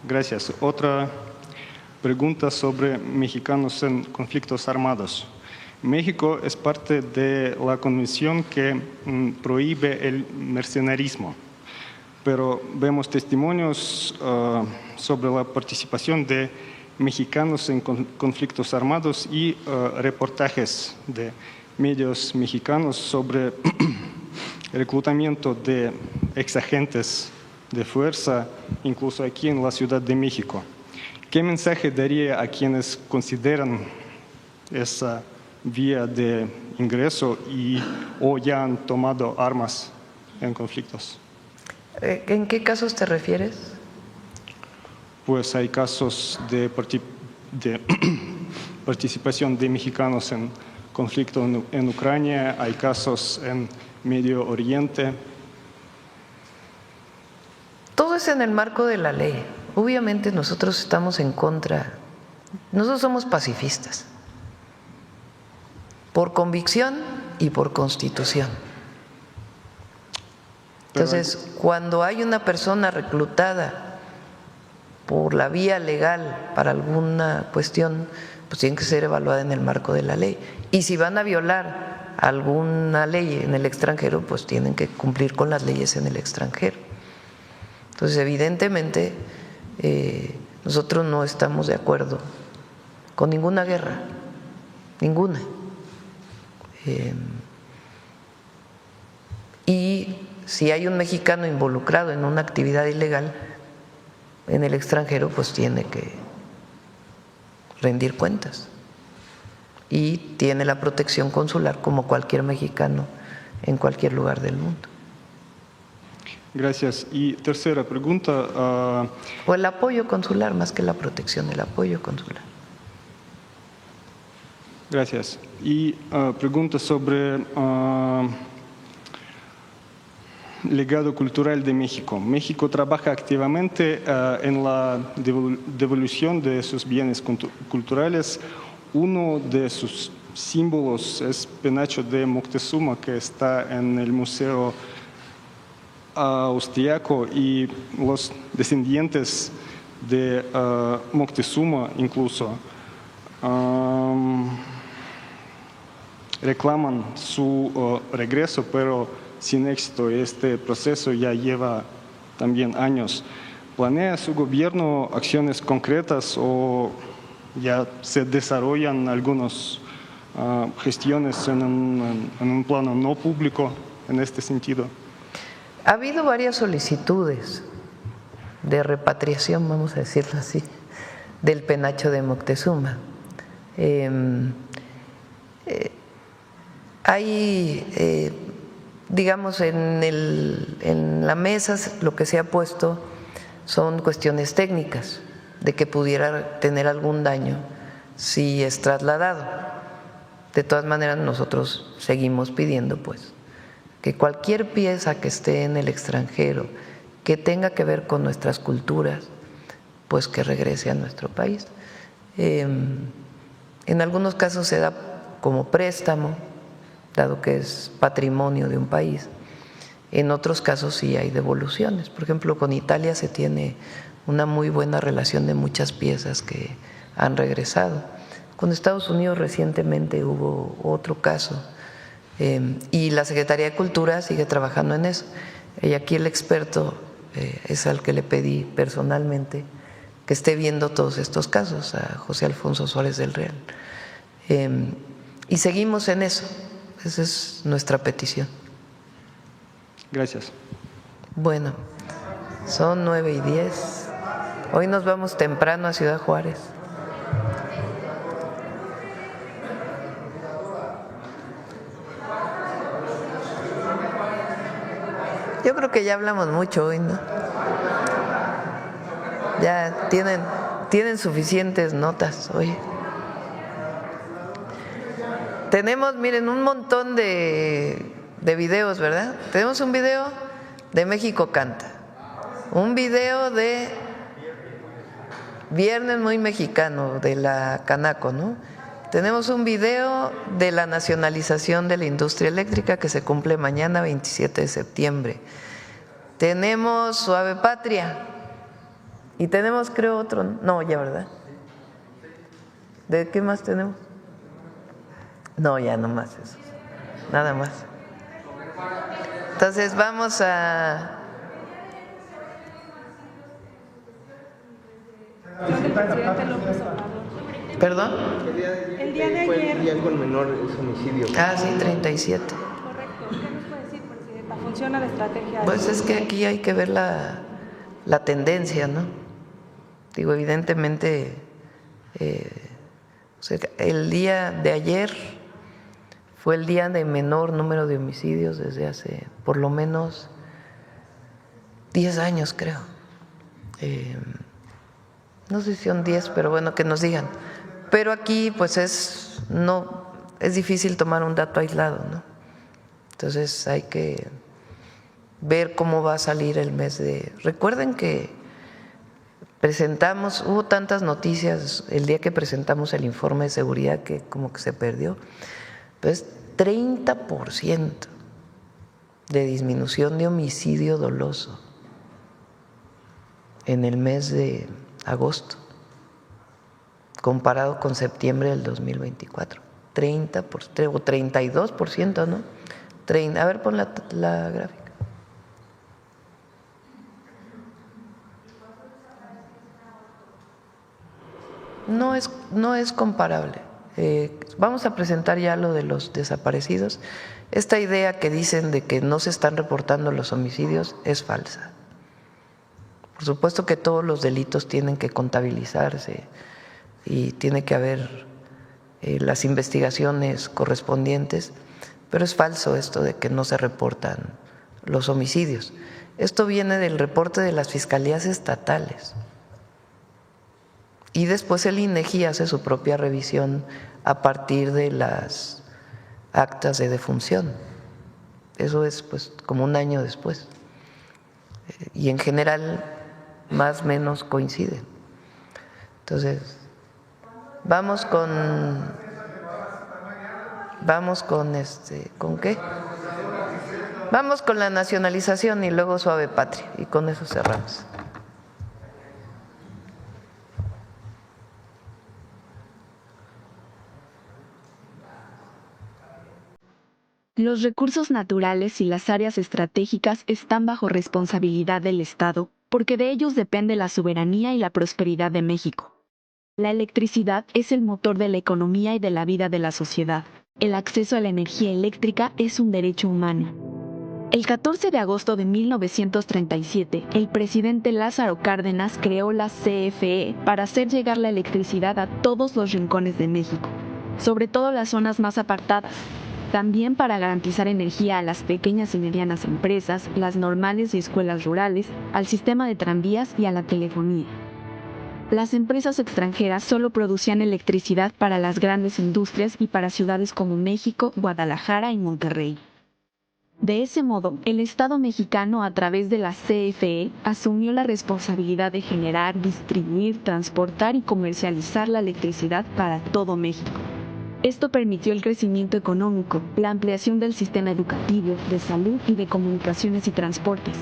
Gracias. Otra pregunta sobre mexicanos en conflictos armados. México es parte de la convención que prohíbe el mercenarismo, pero vemos testimonios sobre la participación de mexicanos en conflictos armados y reportajes de medios mexicanos sobre reclutamiento de exagentes de fuerza, incluso aquí en la Ciudad de México. ¿Qué mensaje daría a quienes consideran esa vía de ingreso o ya han tomado armas en conflictos?
¿En qué casos te refieres?
Pues hay casos de participación de mexicanos en conflicto en Ucrania, hay casos en Medio Oriente.
Todo es en el marco de la ley. Obviamente nosotros estamos en contra, nosotros somos pacifistas, por convicción y por constitución. Entonces, cuando hay una persona reclutada por la vía legal para alguna cuestión, pues tiene que ser evaluada en el marco de la ley. Y si van a violar alguna ley en el extranjero, pues tienen que cumplir con las leyes en el extranjero. Entonces, evidentemente, nosotros no estamos de acuerdo con ninguna guerra, ninguna. Y si hay un mexicano involucrado en una actividad ilegal en el extranjero, pues tiene que rendir cuentas y tiene la protección consular como cualquier mexicano en cualquier lugar del mundo.
Gracias. Y tercera pregunta.
O el apoyo consular, más que la protección, el apoyo consular.
Gracias. Y pregunta sobre legado cultural de México. México trabaja activamente en la devolución de sus bienes culturales. Uno de sus símbolos es penacho de Moctezuma, que está en el Museo Austriaco, y los descendientes de Moctezuma incluso reclaman su regreso, pero sin éxito. Este proceso ya lleva también años. ¿Planea su gobierno acciones concretas o ya se desarrollan algunas gestiones en un plano no público en este sentido?
Ha habido varias solicitudes de repatriación, vamos a decirlo así, del penacho de Moctezuma. Hay, digamos, en la mesa lo que se ha puesto son cuestiones técnicas, de que pudiera tener algún daño si es trasladado. De todas maneras, nosotros seguimos pidiendo, pues, que cualquier pieza que esté en el extranjero que tenga que ver con nuestras culturas, pues que regrese a nuestro país. En algunos casos se da como préstamo, dado que es patrimonio de un país. En otros casos sí hay devoluciones. Por ejemplo, con Italia se tiene una muy buena relación de muchas piezas que han regresado. Con Estados Unidos recientemente hubo otro caso. Y la Secretaría de Cultura sigue trabajando en eso. Y aquí el experto es al que le pedí personalmente que esté viendo todos estos casos, a José Alfonso Suárez del Real. Y seguimos en eso. Esa es nuestra petición.
Gracias.
Bueno, son 9:10. Hoy nos vamos temprano a Ciudad Juárez. Yo creo que ya hablamos mucho hoy, ¿no? Ya tienen suficientes notas hoy. Tenemos, miren, un montón de videos, ¿verdad? Tenemos un video de México Canta, un video de Viernes Muy Mexicano de la Canaco, ¿no? Tenemos un video de la nacionalización de la industria eléctrica que se cumple mañana, 27 de septiembre. Tenemos Suave Patria y tenemos, creo, otro, no, ya, ¿verdad? ¿De qué más tenemos? No, ya no más eso, nada más. Entonces vamos a ¿Perdón?
El día de ayer.
día con menores homicidios.
Ah, sí, 37.
Correcto. ¿Qué nos puede decir, presidenta? ¿Funciona la estrategia?
Pues es que aquí hay que ver la tendencia, ¿no? Digo, evidentemente, o sea, el día de ayer fue el día de menor número de homicidios desde hace por lo menos 10 años, creo. No sé si son 10, pero bueno, que nos digan. Pero aquí pues es difícil tomar un dato aislado, ¿no? Entonces hay que ver cómo va a salir el mes de… Recuerden que hubo tantas noticias el día que presentamos el informe de seguridad que como que se perdió. Pues 30% de disminución de homicidio doloso en el mes de agosto, comparado con septiembre del 2024. 30% o 32%, ¿no? A ver, pon la gráfica. No es comparable. Vamos a presentar ya lo de los desaparecidos. Esta idea que dicen de que no se están reportando los homicidios es falsa. Por supuesto que todos los delitos tienen que contabilizarse y tiene que haber las investigaciones correspondientes, pero es falso esto de que no se reportan los homicidios. Esto viene del reporte de las fiscalías estatales. Y después el INEGI hace su propia revisión a partir de las actas de defunción. Eso es pues como un año después. Y en general más o menos coinciden. Entonces, vamos con ¿con qué? Vamos con la nacionalización y luego Suave Patria, y con eso cerramos.
Los recursos naturales y las áreas estratégicas están bajo responsabilidad del Estado, porque de ellos depende la soberanía y la prosperidad de México. La electricidad es el motor de la economía y de la vida de la sociedad. El acceso a la energía eléctrica es un derecho humano. El 14 de agosto de 1937, el presidente Lázaro Cárdenas creó la CFE para hacer llegar la electricidad a todos los rincones de México, sobre todo las zonas más apartadas. También para garantizar energía a las pequeñas y medianas empresas, las normales y escuelas rurales, al sistema de tranvías y a la telefonía. Las empresas extranjeras solo producían electricidad para las grandes industrias y para ciudades como México, Guadalajara y Monterrey. De ese modo, el Estado mexicano, a través de la CFE, asumió la responsabilidad de generar, distribuir, transportar y comercializar la electricidad para todo México. Esto permitió el crecimiento económico, la ampliación del sistema educativo, de salud y de comunicaciones y transportes.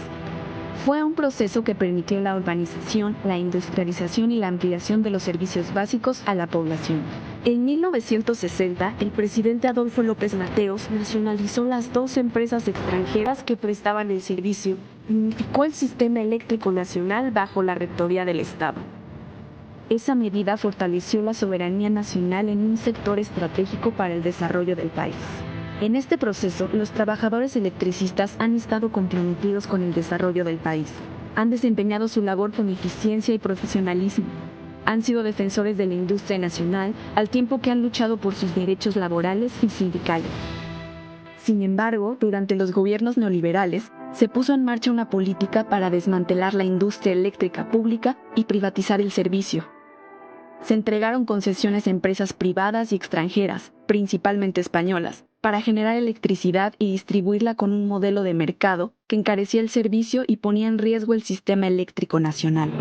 Fue un proceso que permitió la urbanización, la industrialización y la ampliación de los servicios básicos a la población. En 1960, el presidente Adolfo López Mateos nacionalizó las 2 empresas extranjeras que prestaban el servicio y unificó el sistema eléctrico nacional bajo la rectoría del Estado. Esa medida fortaleció la soberanía nacional en un sector estratégico para el desarrollo del país. En este proceso, los trabajadores electricistas han estado comprometidos con el desarrollo del país. Han desempeñado su labor con eficiencia y profesionalismo. Han sido defensores de la industria nacional, al tiempo que han luchado por sus derechos laborales y sindicales. Sin embargo, durante los gobiernos neoliberales, se puso en marcha una política para desmantelar la industria eléctrica pública y privatizar el servicio. Se entregaron concesiones a empresas privadas y extranjeras, principalmente españolas, para generar electricidad y distribuirla con un modelo de mercado que encarecía el servicio y ponía en riesgo el sistema eléctrico nacional.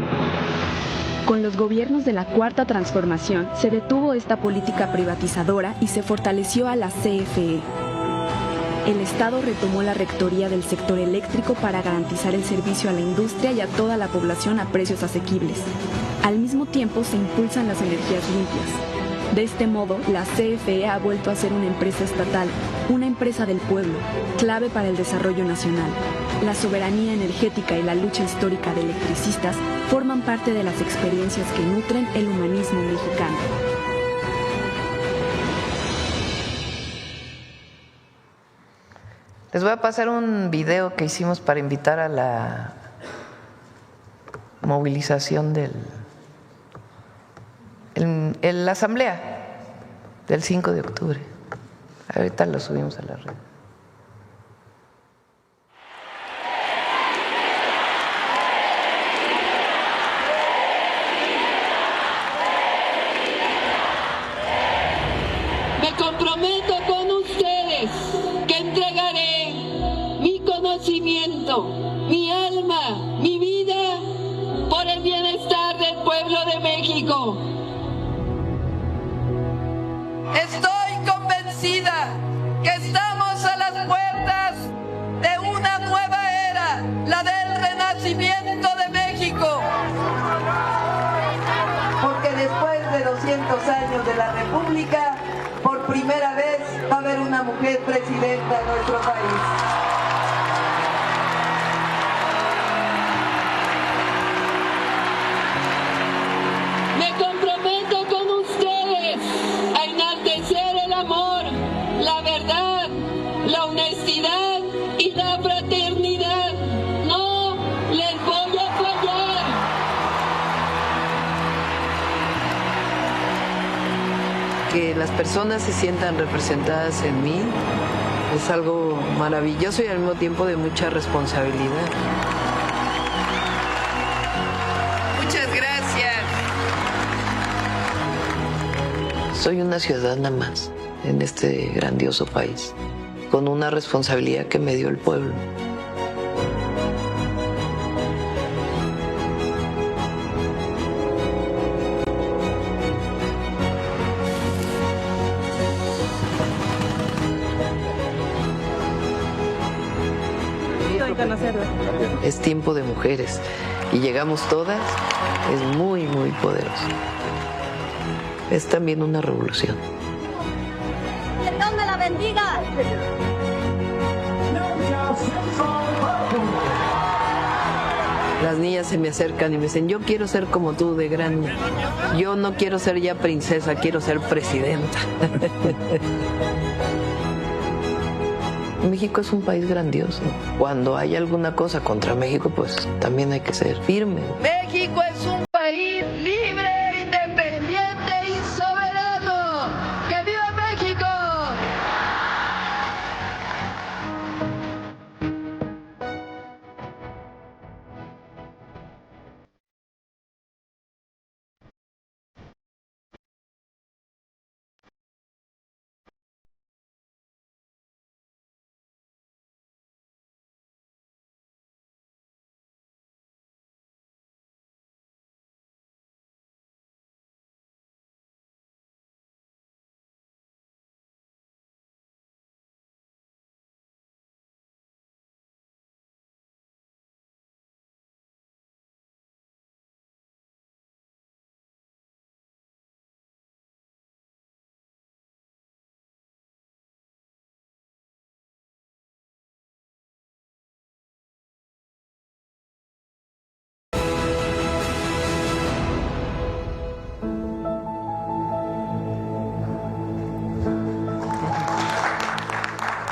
Con los gobiernos de la Cuarta Transformación se detuvo esta política privatizadora y se fortaleció a la CFE. El Estado retomó la rectoría del sector eléctrico para garantizar el servicio a la industria y a toda la población a precios asequibles. Al mismo tiempo se impulsan las energías limpias.
De este modo, la CFE ha vuelto a ser una empresa estatal, una empresa del pueblo, clave para el desarrollo nacional. La soberanía energética y la lucha histórica de electricistas forman parte de las experiencias que nutren el humanismo mexicano.
Les voy a pasar un video que hicimos para invitar a la movilización la asamblea del 5 de octubre. Ahorita lo subimos a la red.
Me comprometo con ustedes que entregaré mi conocimiento, mi alma, mi vida por el bienestar del pueblo de México.
Estoy convencida que estamos a las puertas de una nueva era, la del renacimiento de México. Porque después de 200 años de la República, por primera vez va a haber una mujer presidenta de nuestro país.
Me comprometo con ustedes a enaltecer el amor, la verdad, la honestidad y la fraternidad. No les voy a fallar.
Que las personas se sientan representadas en mí es algo maravilloso y al mismo tiempo de mucha responsabilidad. Muchas gracias. Soy una ciudadana más en este grandioso país, con una responsabilidad que me dio el pueblo. Es tiempo de mujeres y llegamos todas, es muy, muy poderoso. Es también una revolución.
¡Que Dios me la bendiga!
Las niñas se me acercan y me dicen, yo quiero ser como tú de grande. Yo no quiero ser ya princesa, quiero ser presidenta. México es un país grandioso. Cuando hay alguna cosa contra México, pues también hay que ser firme. México es un país libre, independiente y soberano. ¡Que viva México!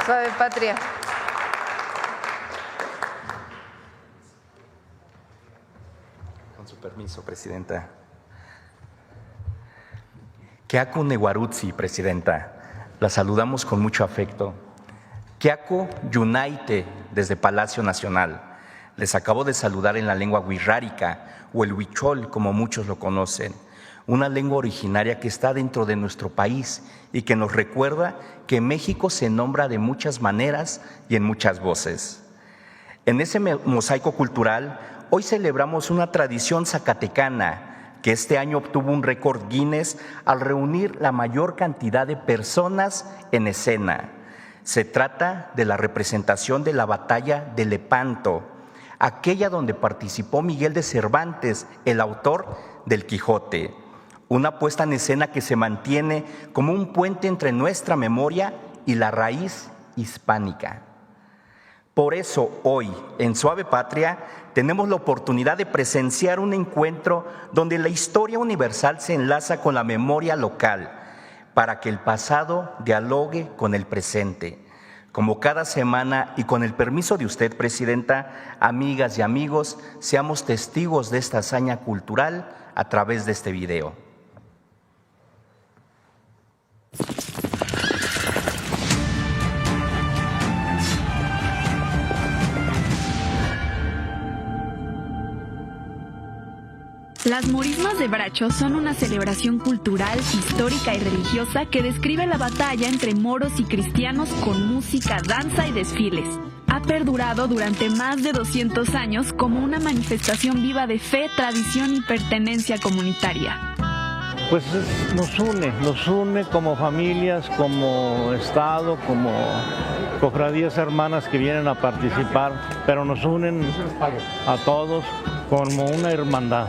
Suave, patria.
Con su permiso, Presidenta. Keako Newarutsi, Presidenta. La saludamos con mucho afecto. Keako Yunaite, desde Palacio Nacional. Les acabo de saludar en la lengua wixárika, o el huichol, como muchos lo conocen. Una lengua originaria que está dentro de nuestro país y que nos recuerda que México se nombra de muchas maneras y en muchas voces. En ese mosaico cultural, hoy celebramos una tradición zacatecana que este año obtuvo un récord Guinness al reunir la mayor cantidad de personas en escena. Se trata de la representación de la batalla de Lepanto, aquella donde participó Miguel de Cervantes, el autor del Quijote. una puesta en escena que se mantiene como un puente entre nuestra memoria y la raíz hispánica. Por eso hoy, en Suave Patria, tenemos la oportunidad de presenciar un encuentro donde la historia universal se enlaza con la memoria local para que el pasado dialogue con el presente. Como cada semana y con el permiso de usted, Presidenta, amigas y amigos, seamos testigos de esta hazaña cultural a través de este video.
Las morismas de Bracho son una celebración cultural, histórica y religiosa que describe la batalla entre moros y cristianos con música, danza y desfiles. Ha perdurado durante más de 200 años como una manifestación viva de fe, tradición y pertenencia comunitaria.
Pues nos une como familias, como Estado, como cofradías hermanas que vienen a participar, pero nos unen a todos como una hermandad.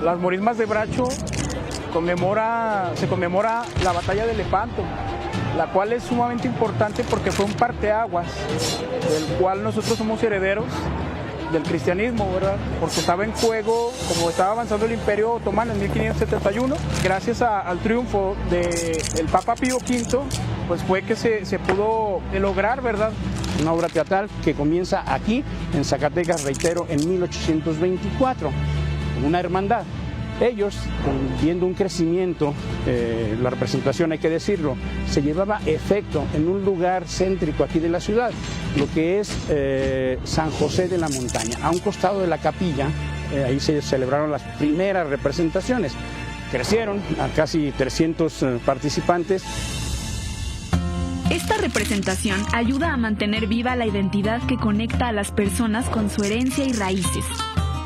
Las morismas de Bracho se conmemora la batalla de Lepanto, la cual es sumamente importante porque fue un parteaguas del cual nosotros somos herederos del cristianismo, ¿verdad? Porque estaba en juego, como estaba avanzando el Imperio Otomano en 1571, gracias al triunfo del Papa Pío V, pues fue que se pudo lograr, ¿verdad? Una obra teatral que comienza aquí, en Zacatecas, reitero, en 1824. Una hermandad. Ellos, viendo un crecimiento, la representación, hay que decirlo, se llevaba efecto en un lugar céntrico aquí de la ciudad, lo que es San José de la Montaña, a un costado de la capilla. Ahí se celebraron las primeras representaciones. Crecieron a casi 300 participantes.
Esta representación ayuda a mantener viva la identidad que conecta a las personas con su herencia y raíces.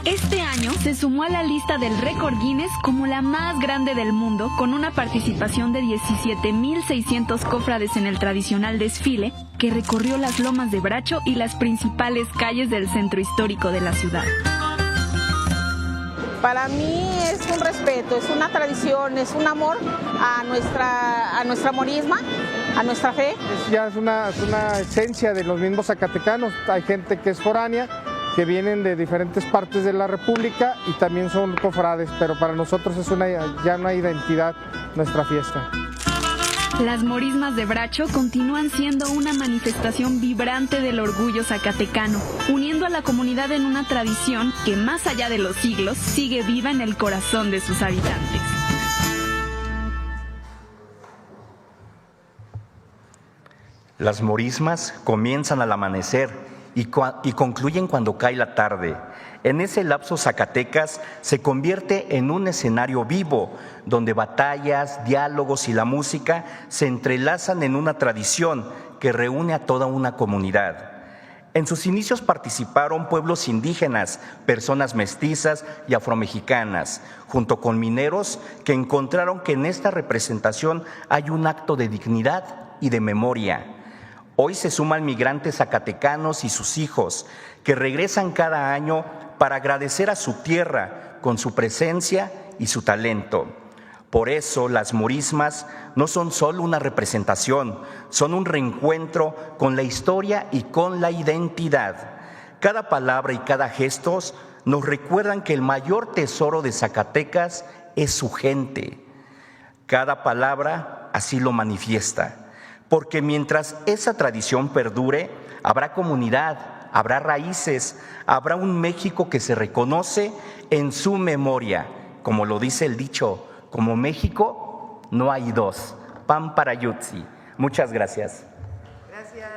Este año se sumó a la lista del récord Guinness como la más grande del mundo, con una participación de 17,600 cofrades en el tradicional desfile que recorrió las lomas de Bracho y las principales calles del centro histórico de la ciudad.
Para mí es un respeto, es una tradición, es un amor a nuestra morisma, a nuestra fe.
Ya es una esencia de los mismos zacatecanos. Hay gente que es foránea, que vienen de diferentes partes de la República y también son cofrades, pero para nosotros es ya una identidad nuestra fiesta.
Las morismas de Bracho continúan siendo una manifestación vibrante del orgullo zacatecano, uniendo a la comunidad en una tradición que más allá de los siglos sigue viva en el corazón de sus habitantes.
Las morismas comienzan al amanecer y concluyen cuando cae la tarde. En ese lapso, Zacatecas se convierte en un escenario vivo, donde batallas, diálogos y la música se entrelazan en una tradición que reúne a toda una comunidad. En sus inicios participaron pueblos indígenas, personas mestizas y afromexicanas, junto con mineros que encontraron que en esta representación hay un acto de dignidad y de memoria. Hoy se suman migrantes zacatecanos y sus hijos, que regresan cada año para agradecer a su tierra con su presencia y su talento. Por eso las morismas no son solo una representación, son un reencuentro con la historia y con la identidad. Cada palabra y cada gesto nos recuerdan que el mayor tesoro de Zacatecas es su gente. Cada palabra así lo manifiesta. Porque mientras esa tradición perdure, habrá comunidad, habrá raíces, habrá un México que se reconoce en su memoria. Como lo dice el dicho, como México no hay dos. Pan para Yutzi. Muchas gracias.
Gracias.